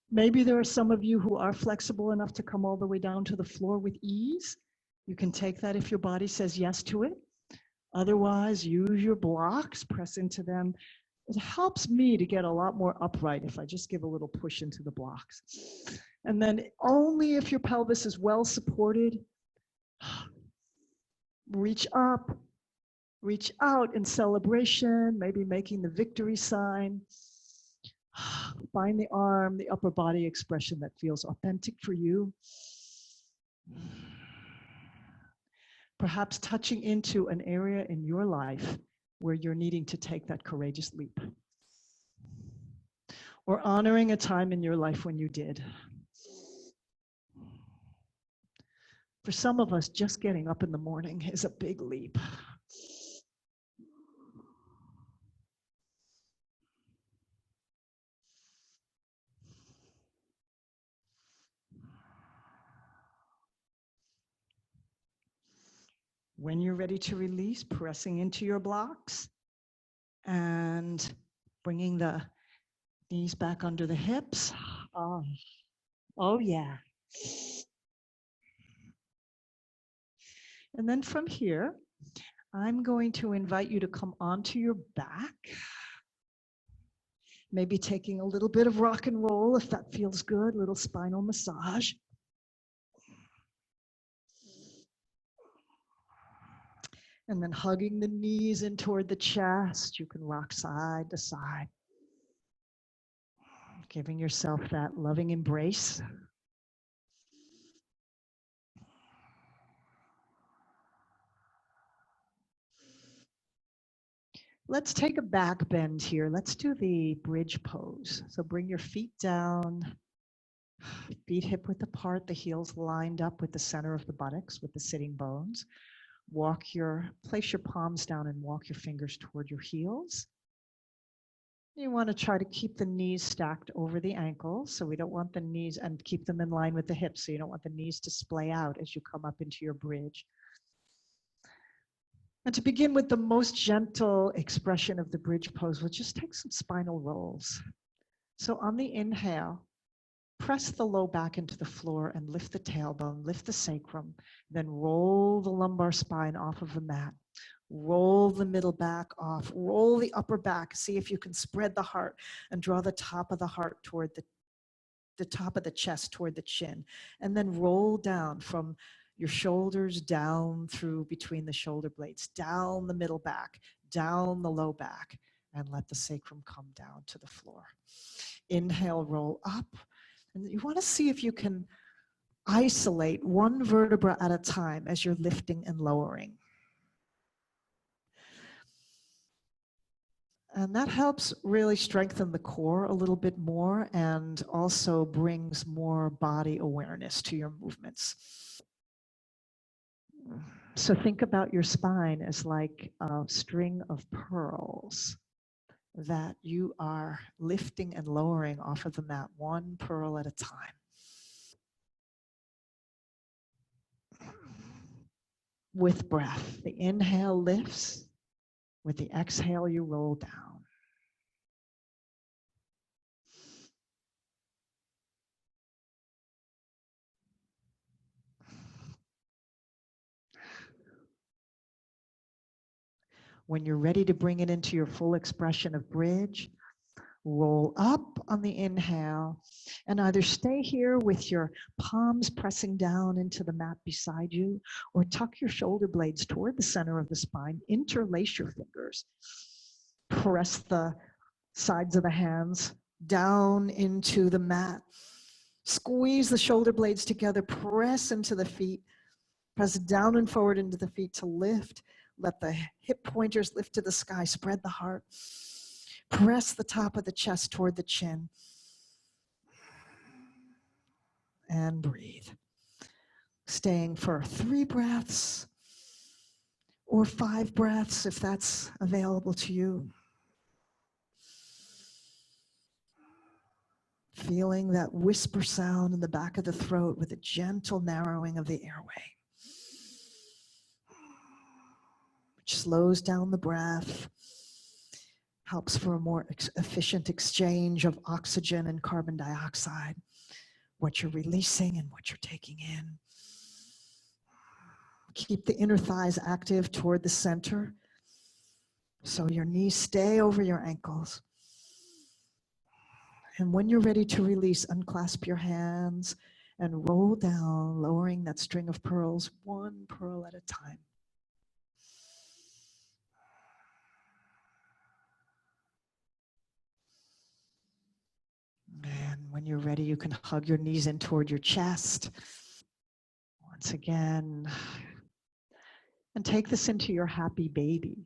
Speaker 1: Maybe there are some of you who are flexible enough to come all the way down to the floor with ease. You can take that if your body says yes to it. Otherwise, use your blocks, press into them. It helps me to get a lot more upright if I just give a little push into the blocks. And then only if your pelvis is well supported, reach up, reach out in celebration, maybe making the victory sign. Find the arm, the upper body expression that feels authentic for you. Perhaps touching into an area in your life where you're needing to take that courageous leap. Or honoring a time in your life when you did. For some of us, just getting up in the morning is a big leap. When you're ready to release, pressing into your blocks and bringing the knees back under the hips. Oh yeah. And then from here, I'm going to invite you to come onto your back. Maybe taking a little bit of rock and roll if that feels good, little spinal massage. And then hugging the knees in toward the chest. You can rock side to side. Giving yourself that loving embrace. Let's take a back bend here. Let's do the bridge pose. So bring your feet down, feet hip width apart, the heels lined up with the center of the buttocks, with the sitting bones. Place your palms down and walk your fingers toward your heels. You want to try to keep the knees stacked over the ankles. So we don't want the knees, and keep them in line with the hips. So you don't want the knees to splay out as you come up into your bridge. And to begin with the most gentle expression of the bridge pose, we'll just take some spinal rolls. So on the inhale, press the low back into the floor and lift the tailbone, lift the sacrum, then roll the lumbar spine off of the mat. Roll the middle back off, roll the upper back. See if you can spread the heart and draw the top of the heart toward the top of the chest toward the chin. And then roll down from your shoulders down through between the shoulder blades, down the middle back, down the low back, and let the sacrum come down to the floor. Inhale, roll up. And you want to see if you can isolate one vertebra at a time as you're lifting and lowering. And that helps really strengthen the core a little bit more and also brings more body awareness to your movements. So think about your spine as like a string of pearls that you are lifting and lowering off of the mat, one pearl at a time. With breath, the inhale lifts. With the exhale, you roll down. When you're ready to bring it into your full expression of bridge, roll up on the inhale and either stay here with your palms pressing down into the mat beside you, or tuck your shoulder blades toward the center of the spine, interlace your fingers, press the sides of the hands down into the mat, squeeze the shoulder blades together, press into the feet, press down and forward into the feet to lift. Let the hip pointers lift to the sky, spread the heart. Press the top of the chest toward the chin. and breathe. Staying for 3 breaths or 5 breaths if that's available to you. Feeling that whisper sound in the back of the throat with a gentle narrowing of the airway, which slows down the breath, helps for a more efficient exchange of oxygen and carbon dioxide, what you're releasing and what you're taking in. Keep the inner thighs active toward the center, so your knees stay over your ankles. And when you're ready to release, unclasp your hands and roll down, lowering that string of pearls, 1 pearl at a time. And when you're ready, you can hug your knees in toward your chest. Once again, and take this into your happy baby.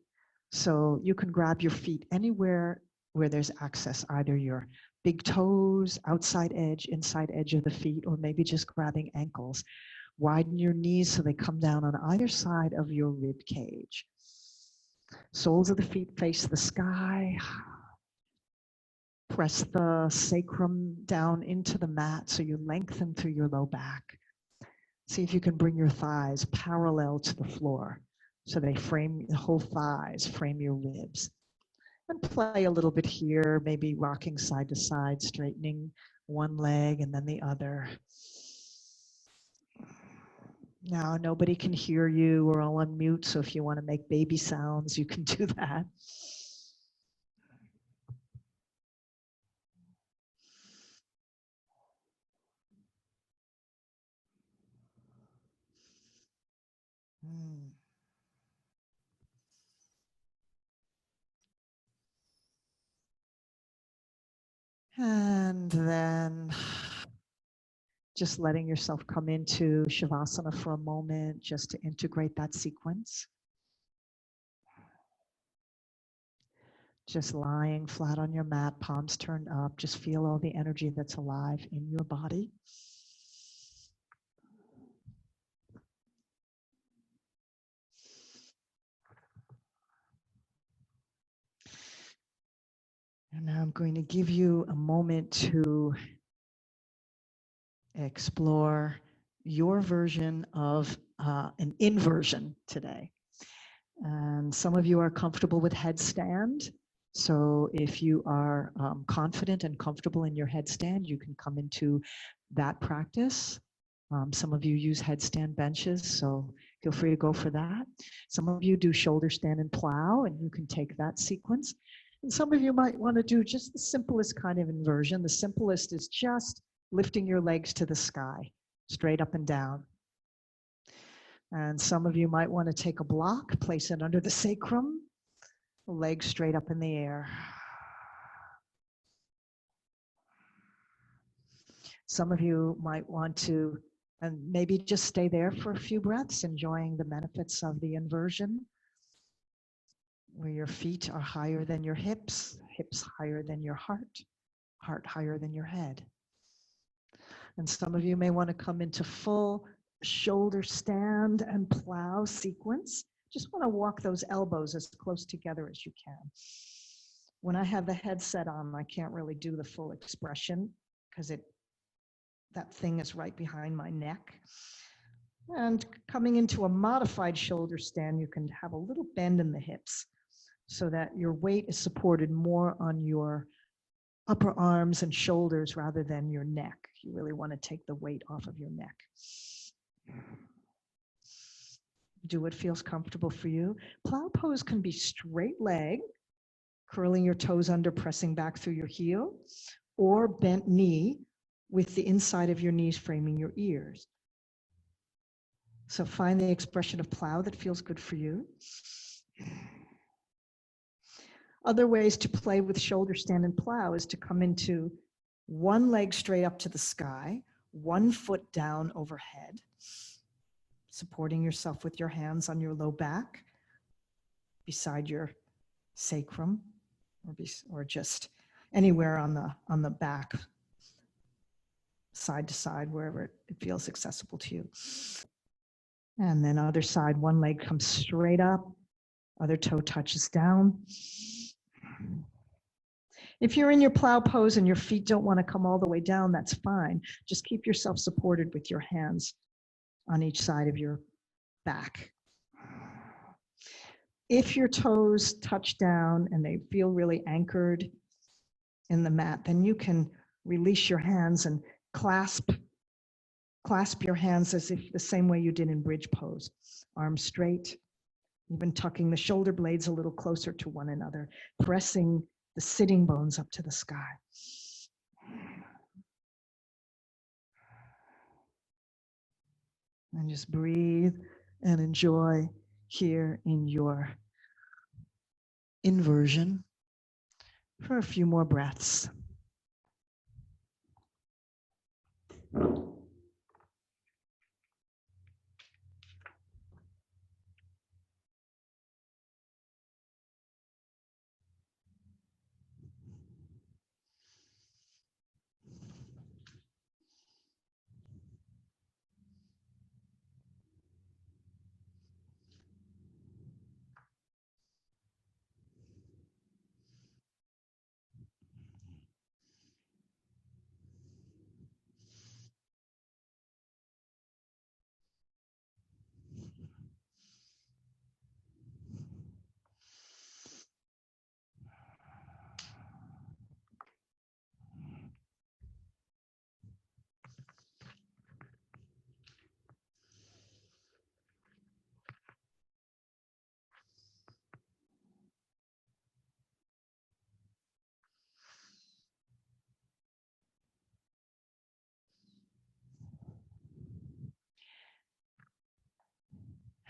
Speaker 1: So you can grab your feet anywhere where there's access, either your big toes, outside edge, inside edge of the feet, or maybe just grabbing ankles. Widen your knees so they come down on either side of your rib cage. Soles of the feet face the sky. Press the sacrum down into the mat so you lengthen through your low back. See if you can bring your thighs parallel to the floor so they frame, the whole thighs frame your ribs. And play a little bit here, maybe rocking side to side, straightening one leg and then the other. Now, nobody can hear you. We're all on mute, so if you want to make baby sounds, you can do that. And then just letting yourself come into Shavasana for a moment, just to integrate that sequence. Just lying flat on your mat, palms turned up. Just feel all the energy that's alive in your body. And now I'm going to give you a moment to explore your version of an inversion today. And some of you are comfortable with headstand. So if you are confident and comfortable in your headstand, you can come into that practice. Some of you use headstand benches, so feel free to go for that. Some of you do shoulder stand and plow, and you can take that sequence. And some of you might want to do just the simplest kind of inversion. The simplest is just lifting your legs to the sky, straight up and down. And some of you might want to take a block, place it under the sacrum, legs straight up in the air. Some of you might want to, and maybe just stay there for a few breaths, enjoying the benefits of the inversion, where your feet are higher than your hips, hips higher than your heart, heart higher than your head. And some of you may want to come into full shoulder stand and plow sequence. Just want to walk those elbows as close together as you can. When I have the headset on, I can't really do the full expression because that thing is right behind my neck. And coming into a modified shoulder stand, you can have a little bend in the hips so that your weight is supported more on your upper arms and shoulders rather than your neck. You really want to take the weight off of your neck. Do what feels comfortable for you. Plow pose can be straight leg, curling your toes under, pressing back through your heel, or bent knee with the inside of your knees framing your ears. So find the expression of plow that feels good for you. Other ways to play with shoulder stand and plow is to come into one leg straight up to the sky, one foot down overhead, supporting yourself with your hands on your low back, beside your sacrum, or just anywhere on the back. side to side, wherever it feels accessible to you. And then other side, one leg comes straight up, other toe touches down. If you're in your plow pose and your feet don't want to come all the way down, that's fine. Just keep yourself supported with your hands on each side of your back. If your toes touch down and they feel really anchored in the mat, then you can release your hands and clasp your hands as if the same way you did in bridge pose. Arms straight, even tucking the shoulder blades a little closer to one another, pressing the sitting bones up to the sky. And just breathe and enjoy here in your inversion for a few more breaths.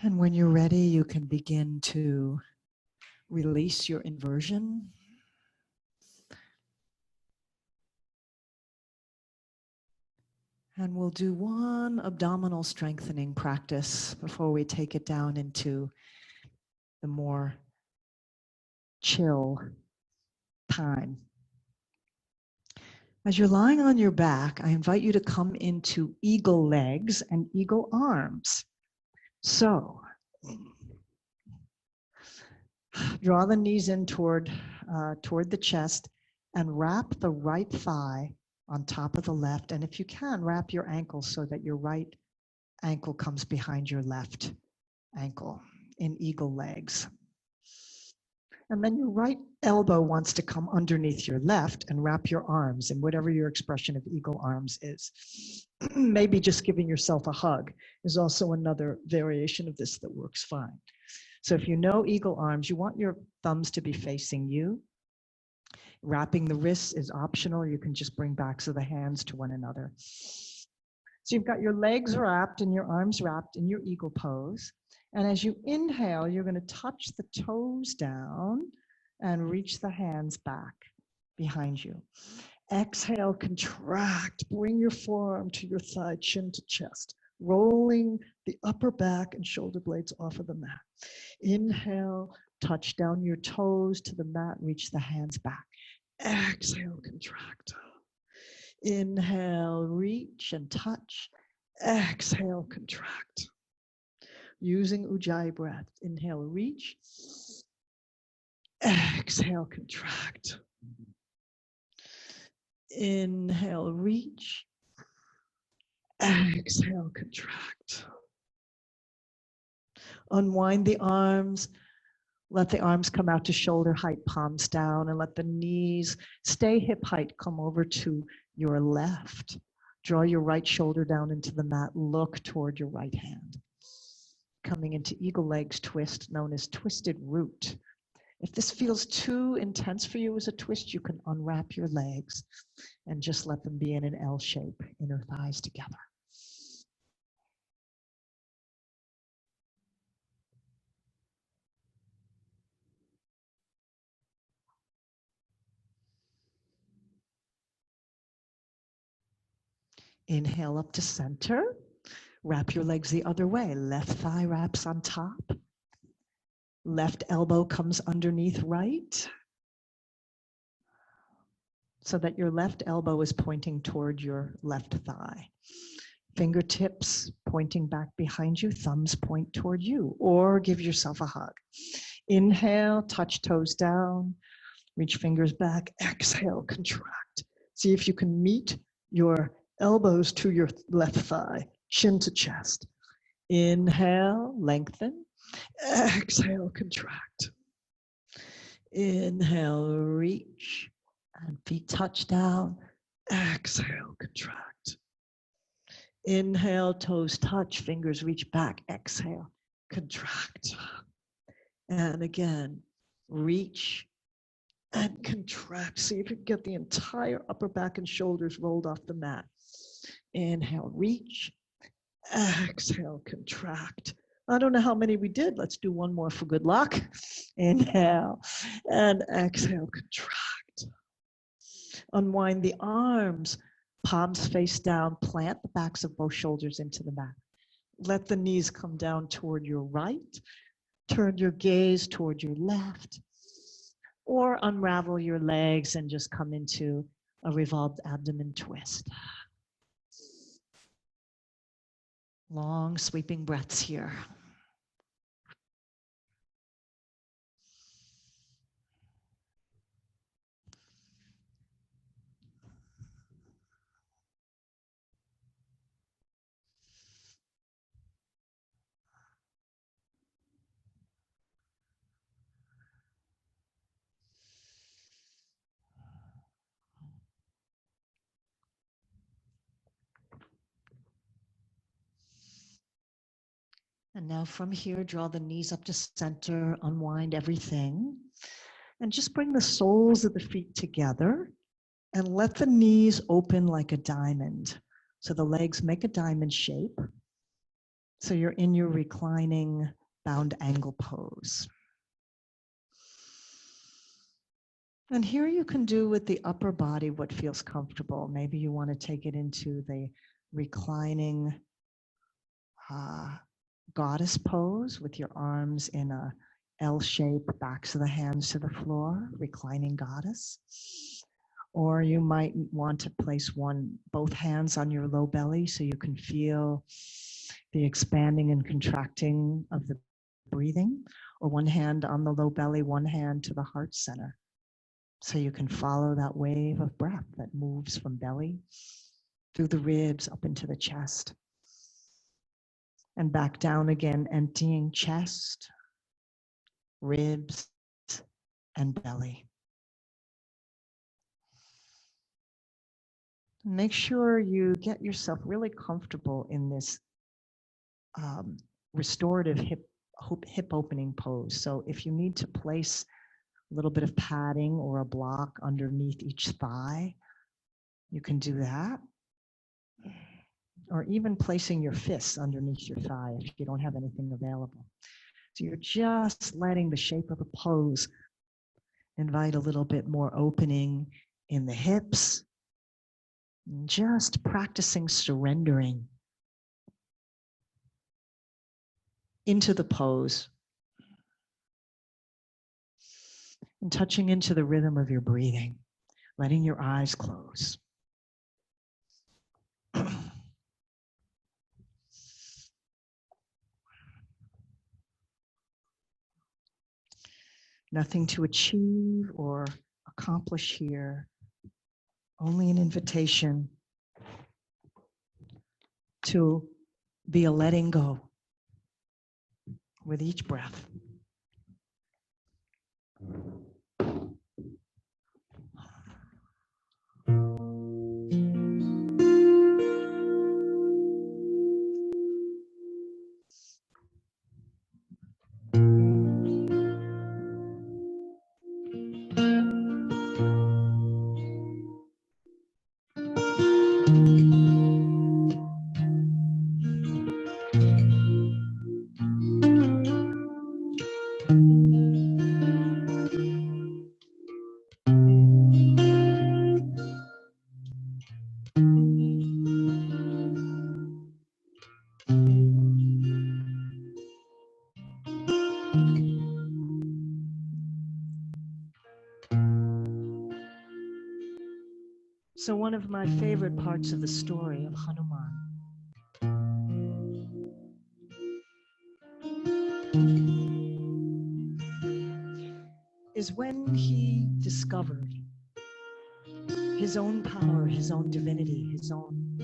Speaker 1: And when you're ready, you can begin to release your inversion. And we'll do one abdominal strengthening practice before we take it down into the more chill time. As you're lying on your back, I invite you to come into eagle legs and eagle arms. So, draw the knees in toward the chest and wrap the right thigh on top of the left. And if you can, wrap your ankle so that your right ankle comes behind your left ankle in eagle legs. And then your right elbow wants to come underneath your left and wrap your arms in whatever your expression of eagle arms is. Maybe just giving yourself a hug is also another variation of this that works fine. So if you know eagle arms, you want your thumbs to be facing you. Wrapping the wrists is optional. You can just bring backs of the hands to one another. So you've got your legs wrapped and your arms wrapped in your eagle pose. And as you inhale, you're going to touch the toes down and reach the hands back behind you. Exhale, contract. Bring your forearm to your thigh, chin to chest, rolling the upper back and shoulder blades off of the mat. Inhale, touch down your toes to the mat, reach the hands back. Exhale, contract. Inhale, reach and touch. Exhale, contract. Using Ujjayi breath. Inhale, reach. Exhale, contract. Inhale, reach. Exhale, contract. Unwind the arms. Let the arms come out to shoulder height, palms down, and let the knees stay hip height. Come over to your left. Draw your right shoulder down into the mat. Look toward your right hand. Coming into eagle legs twist, known as twisted root. If this feels too intense for you as a twist, you can unwrap your legs and just let them be in an L shape, inner thighs together. Inhale up to center. Wrap your legs the other way. Left thigh wraps on top. Left elbow comes underneath right. so that your left elbow is pointing toward your left thigh. Fingertips pointing back behind you, thumbs point toward you, or give yourself a hug. Inhale, touch toes down, reach fingers back. Exhale, contract. See if you can meet your elbows to your left thigh, chin to chest. Inhale, lengthen. Exhale, contract. Inhale, reach, and feet touch down. Exhale, contract. Inhale, toes touch, fingers reach back. Exhale, contract. And again, reach and contract. See if you can get the entire upper back and shoulders rolled off the mat. Inhale, reach. Exhale, contract. I don't know how many we did. Let's do one more for good luck. Inhale and exhale, contract. Unwind the arms, palms face down, plant the backs of both shoulders into the mat. Let the knees come down toward your right. Turn your gaze toward your left. Or unravel your legs and just come into a revolved abdomen twist. Long sweeping breaths here. And now from here, draw the knees up to center, unwind everything, and just bring the soles of the feet together and let the knees open like a diamond. So the legs make a diamond shape. So you're in your reclining bound angle pose. And here you can do with the upper body what feels comfortable. Maybe you want to take it into the reclining goddess pose with your arms in a L shape, backs of the hands to the floor, reclining goddess. Or you might want to place both hands on your low belly so you can feel the expanding and contracting of the breathing, or one hand on the low belly, one hand to the heart center. So you can follow that wave of breath that moves from belly through the ribs up into the chest. And back down again, emptying chest, ribs, and belly. Make sure you get yourself really comfortable in this restorative hip opening pose. So if you need to place a little bit of padding or a block underneath each thigh, you can do that. Or even placing your fists underneath your thigh if you don't have anything available. So you're just letting the shape of the pose invite a little bit more opening in the hips. And just practicing surrendering into the pose and touching into the rhythm of your breathing, letting your eyes close. Nothing to achieve or accomplish here, only an invitation to be a letting go with each breath. So one of my favorite parts of the story of Hanuman is when he discovered his own power, his own divinity, his own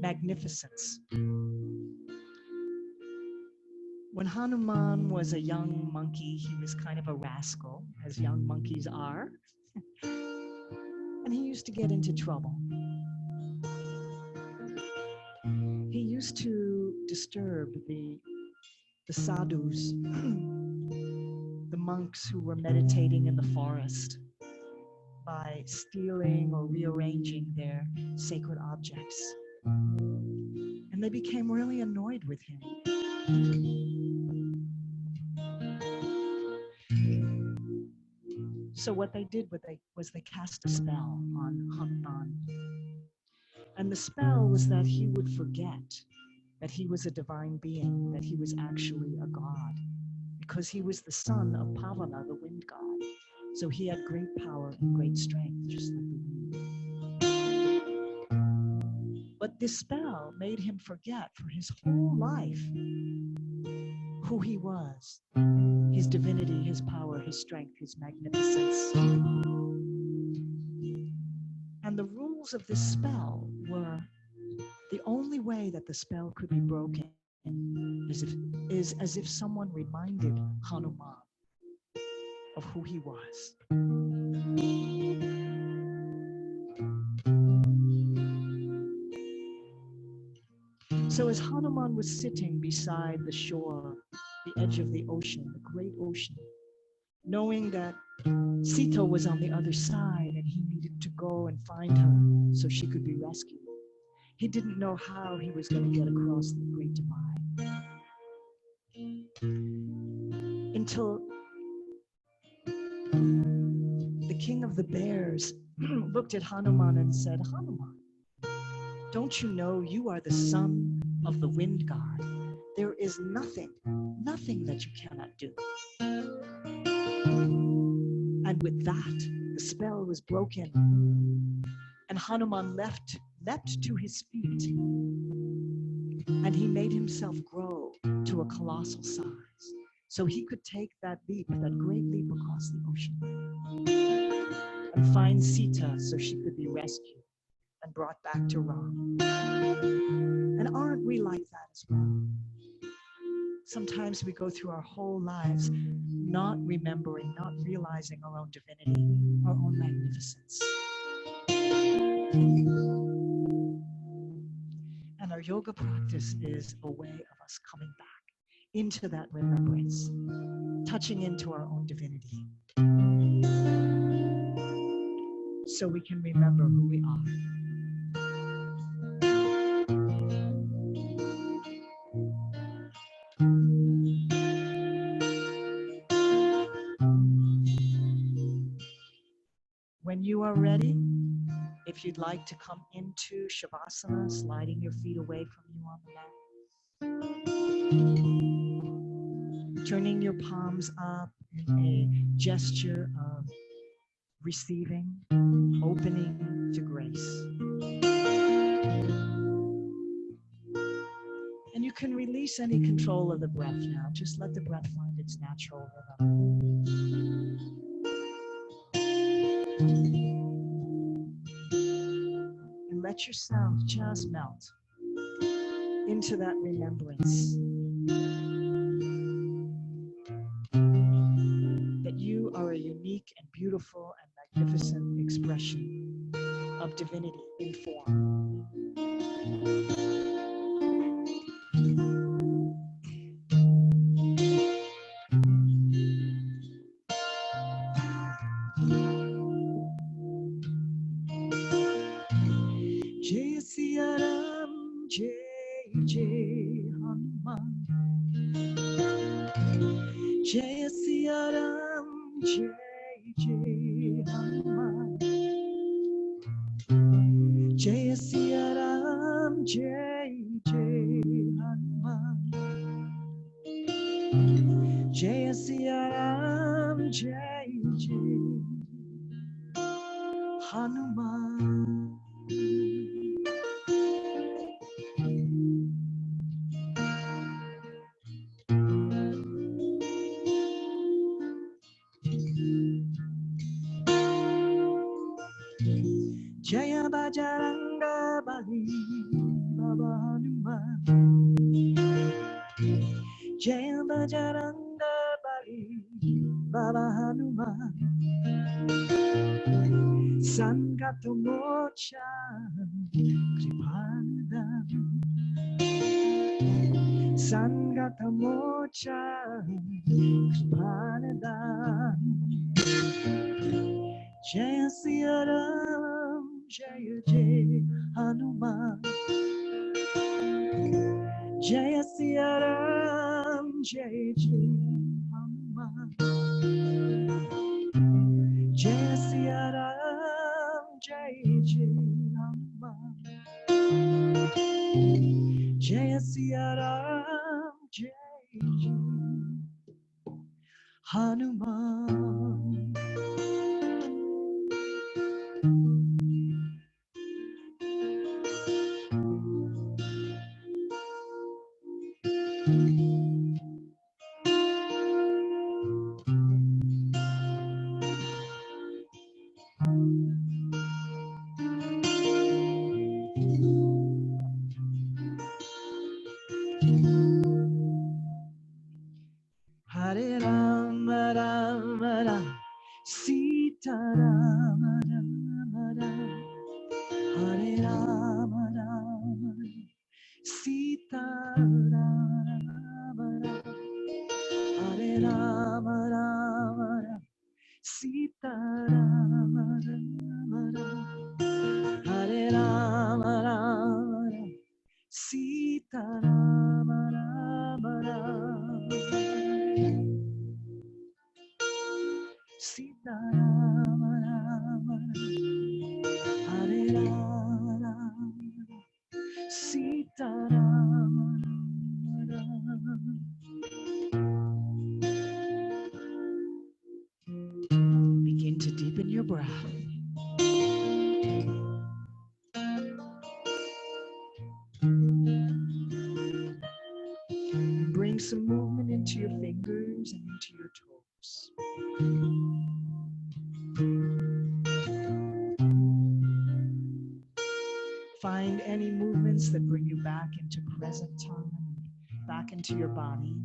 Speaker 1: magnificence. When Hanuman was a young monkey, he was kind of a rascal, as young monkeys are. And he used to get into trouble. He used to disturb the sadhus, the monks who were meditating in the forest, by stealing or rearranging their sacred objects. And they became really annoyed with him. So what they did was they cast a spell on Hanuman. And the spell was that he would forget that he was a divine being, that he was actually a god, because he was the son of Pavana, the wind god. So he had great power and great strength, just like the wind. But this spell made him forget for his whole life who he was, his divinity, his power, his strength, his magnificence. And the rules of this spell were the only way that the spell could be broken is as if someone reminded Hanuman of who he was. So as Hanuman was sitting beside the shore, the edge of the ocean, the great ocean, knowing that Sita was on the other side and he needed to go and find her so she could be rescued, he didn't know how he was going to get across the great divide. Until the king of the bears looked at Hanuman and said, "Hanuman, don't you know you are the son of the wind god? There is nothing that you cannot do." And with that, the spell was broken. And Hanuman leapt to his feet. And he made himself grow to a colossal size, so he could take that leap, that great leap across the ocean, and find Sita so she could be rescued and brought back to Ram. And aren't we like that as well? Sometimes we go through our whole lives not remembering, not realizing our own divinity, our own magnificence. And our yoga practice is a way of us coming back into that remembrance, touching into our own divinity, so we can remember who we are. When you are ready, if you'd like to come into Shavasana, sliding your feet away from you on the mat, turning your palms up in a gesture of receiving, opening to grace. And you can release any control of the breath now. Just let the breath find its natural rhythm. And let yourself just melt into that remembrance that you are a unique and beautiful and magnificent expression of divinity in form. Jai Siya Ram, Jai Jai Hanuman. Jai Siya Ram, Jai Jai Hanuman. Jai Siya Ram, Jai Jai Hanuman. Jai Siya Ram, Jai Jai Hanuman. Bajaranga Bali, Baba Hanuman. Jaya Bajaranga Bali, Baba Hanuman. Sangato Mocha, Kripalu. Sangata Mocha, Kripalu. Jaya Siya Ram, Jaya Jai Hanuman. Jaya Siya Ram, Jaya Jai Hanuman. Jaya Siya Ram, Jaya Jai Hanuman. Jaya Siya Ram, Jaya Jai Hanuman. Hare Rama Rama Rama Sita Rama Rama Rama Hare Rama Rama Sita Rama Rama Hare Rama Rama Sita Rama Rama Hare Rama Rama Sita Rama Rama Sita Rama Rama Hare Rama Sita Rama Rama. Begin to deepen your breath. And bring some movement into your fingers and into your toes. Find any movements that bring you back into present time, back into your body.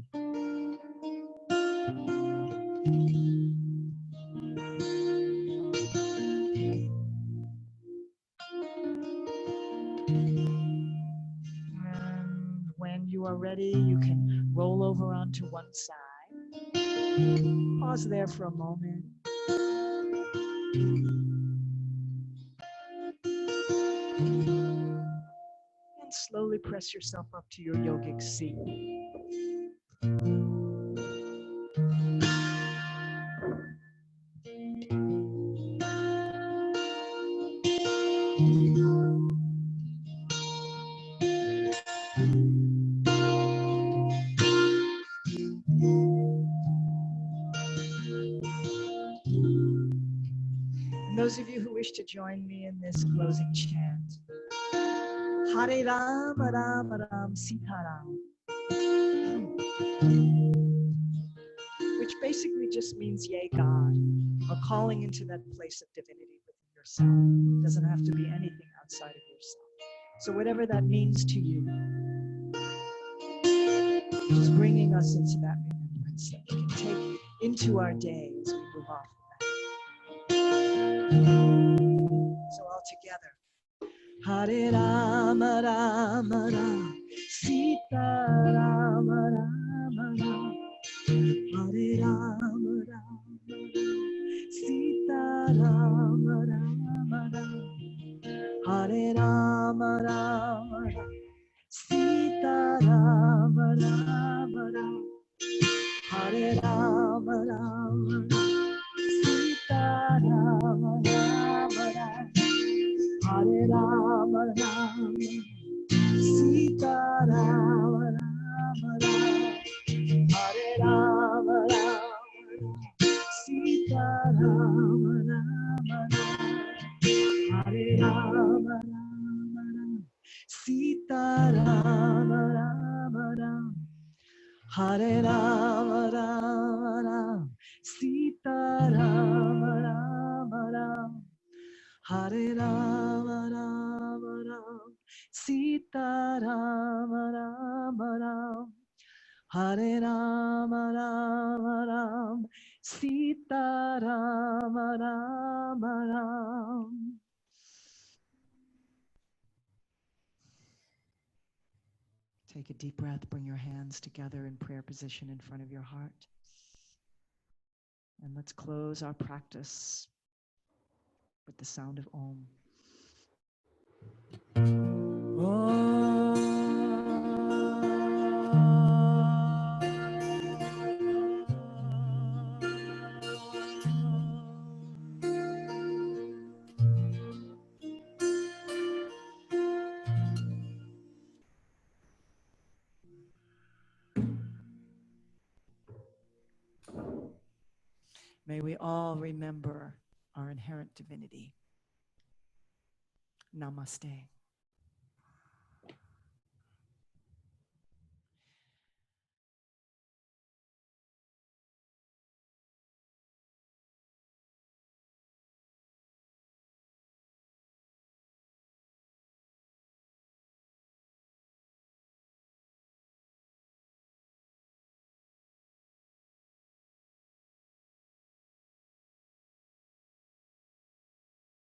Speaker 1: And when you are ready, you can roll over onto one side. Pause there for a moment. And slowly press yourself up to your yogic seat. And those of you who wish to join me in this closing chant, Hare Rama Rama Ram Sita Ram, which basically just means yay God, or calling into that place of divinity within yourself. It doesn't have to be anything outside of yourself. So whatever that means to you, just bringing us into that remembrance that we can take into our day as we move off of that. So all together. Hare Rama Rama Rama Sita Rama Rama Rama Hare Rama Rama Sita Rama Rama Rama Hare Rama Rama Sita Rama Rama Rama Hare Rama Rama Sita Rama Rama Rama Hare Rama Rama Sita Rama Rama Rama Hare Rama Rama Sita Rama Rama Rama Hare Rama Rama Sita Rama Rama Rama Hare Rama Rama Sita Rama Rama Rama Hare Rama Rama Hare Rama Rama Rama Sita Rama Rama Rama. Take a deep breath, bring your hands together in prayer position in front of your heart. And let's close our practice with the sound of Om. May we all remember our inherent divinity. Namaste.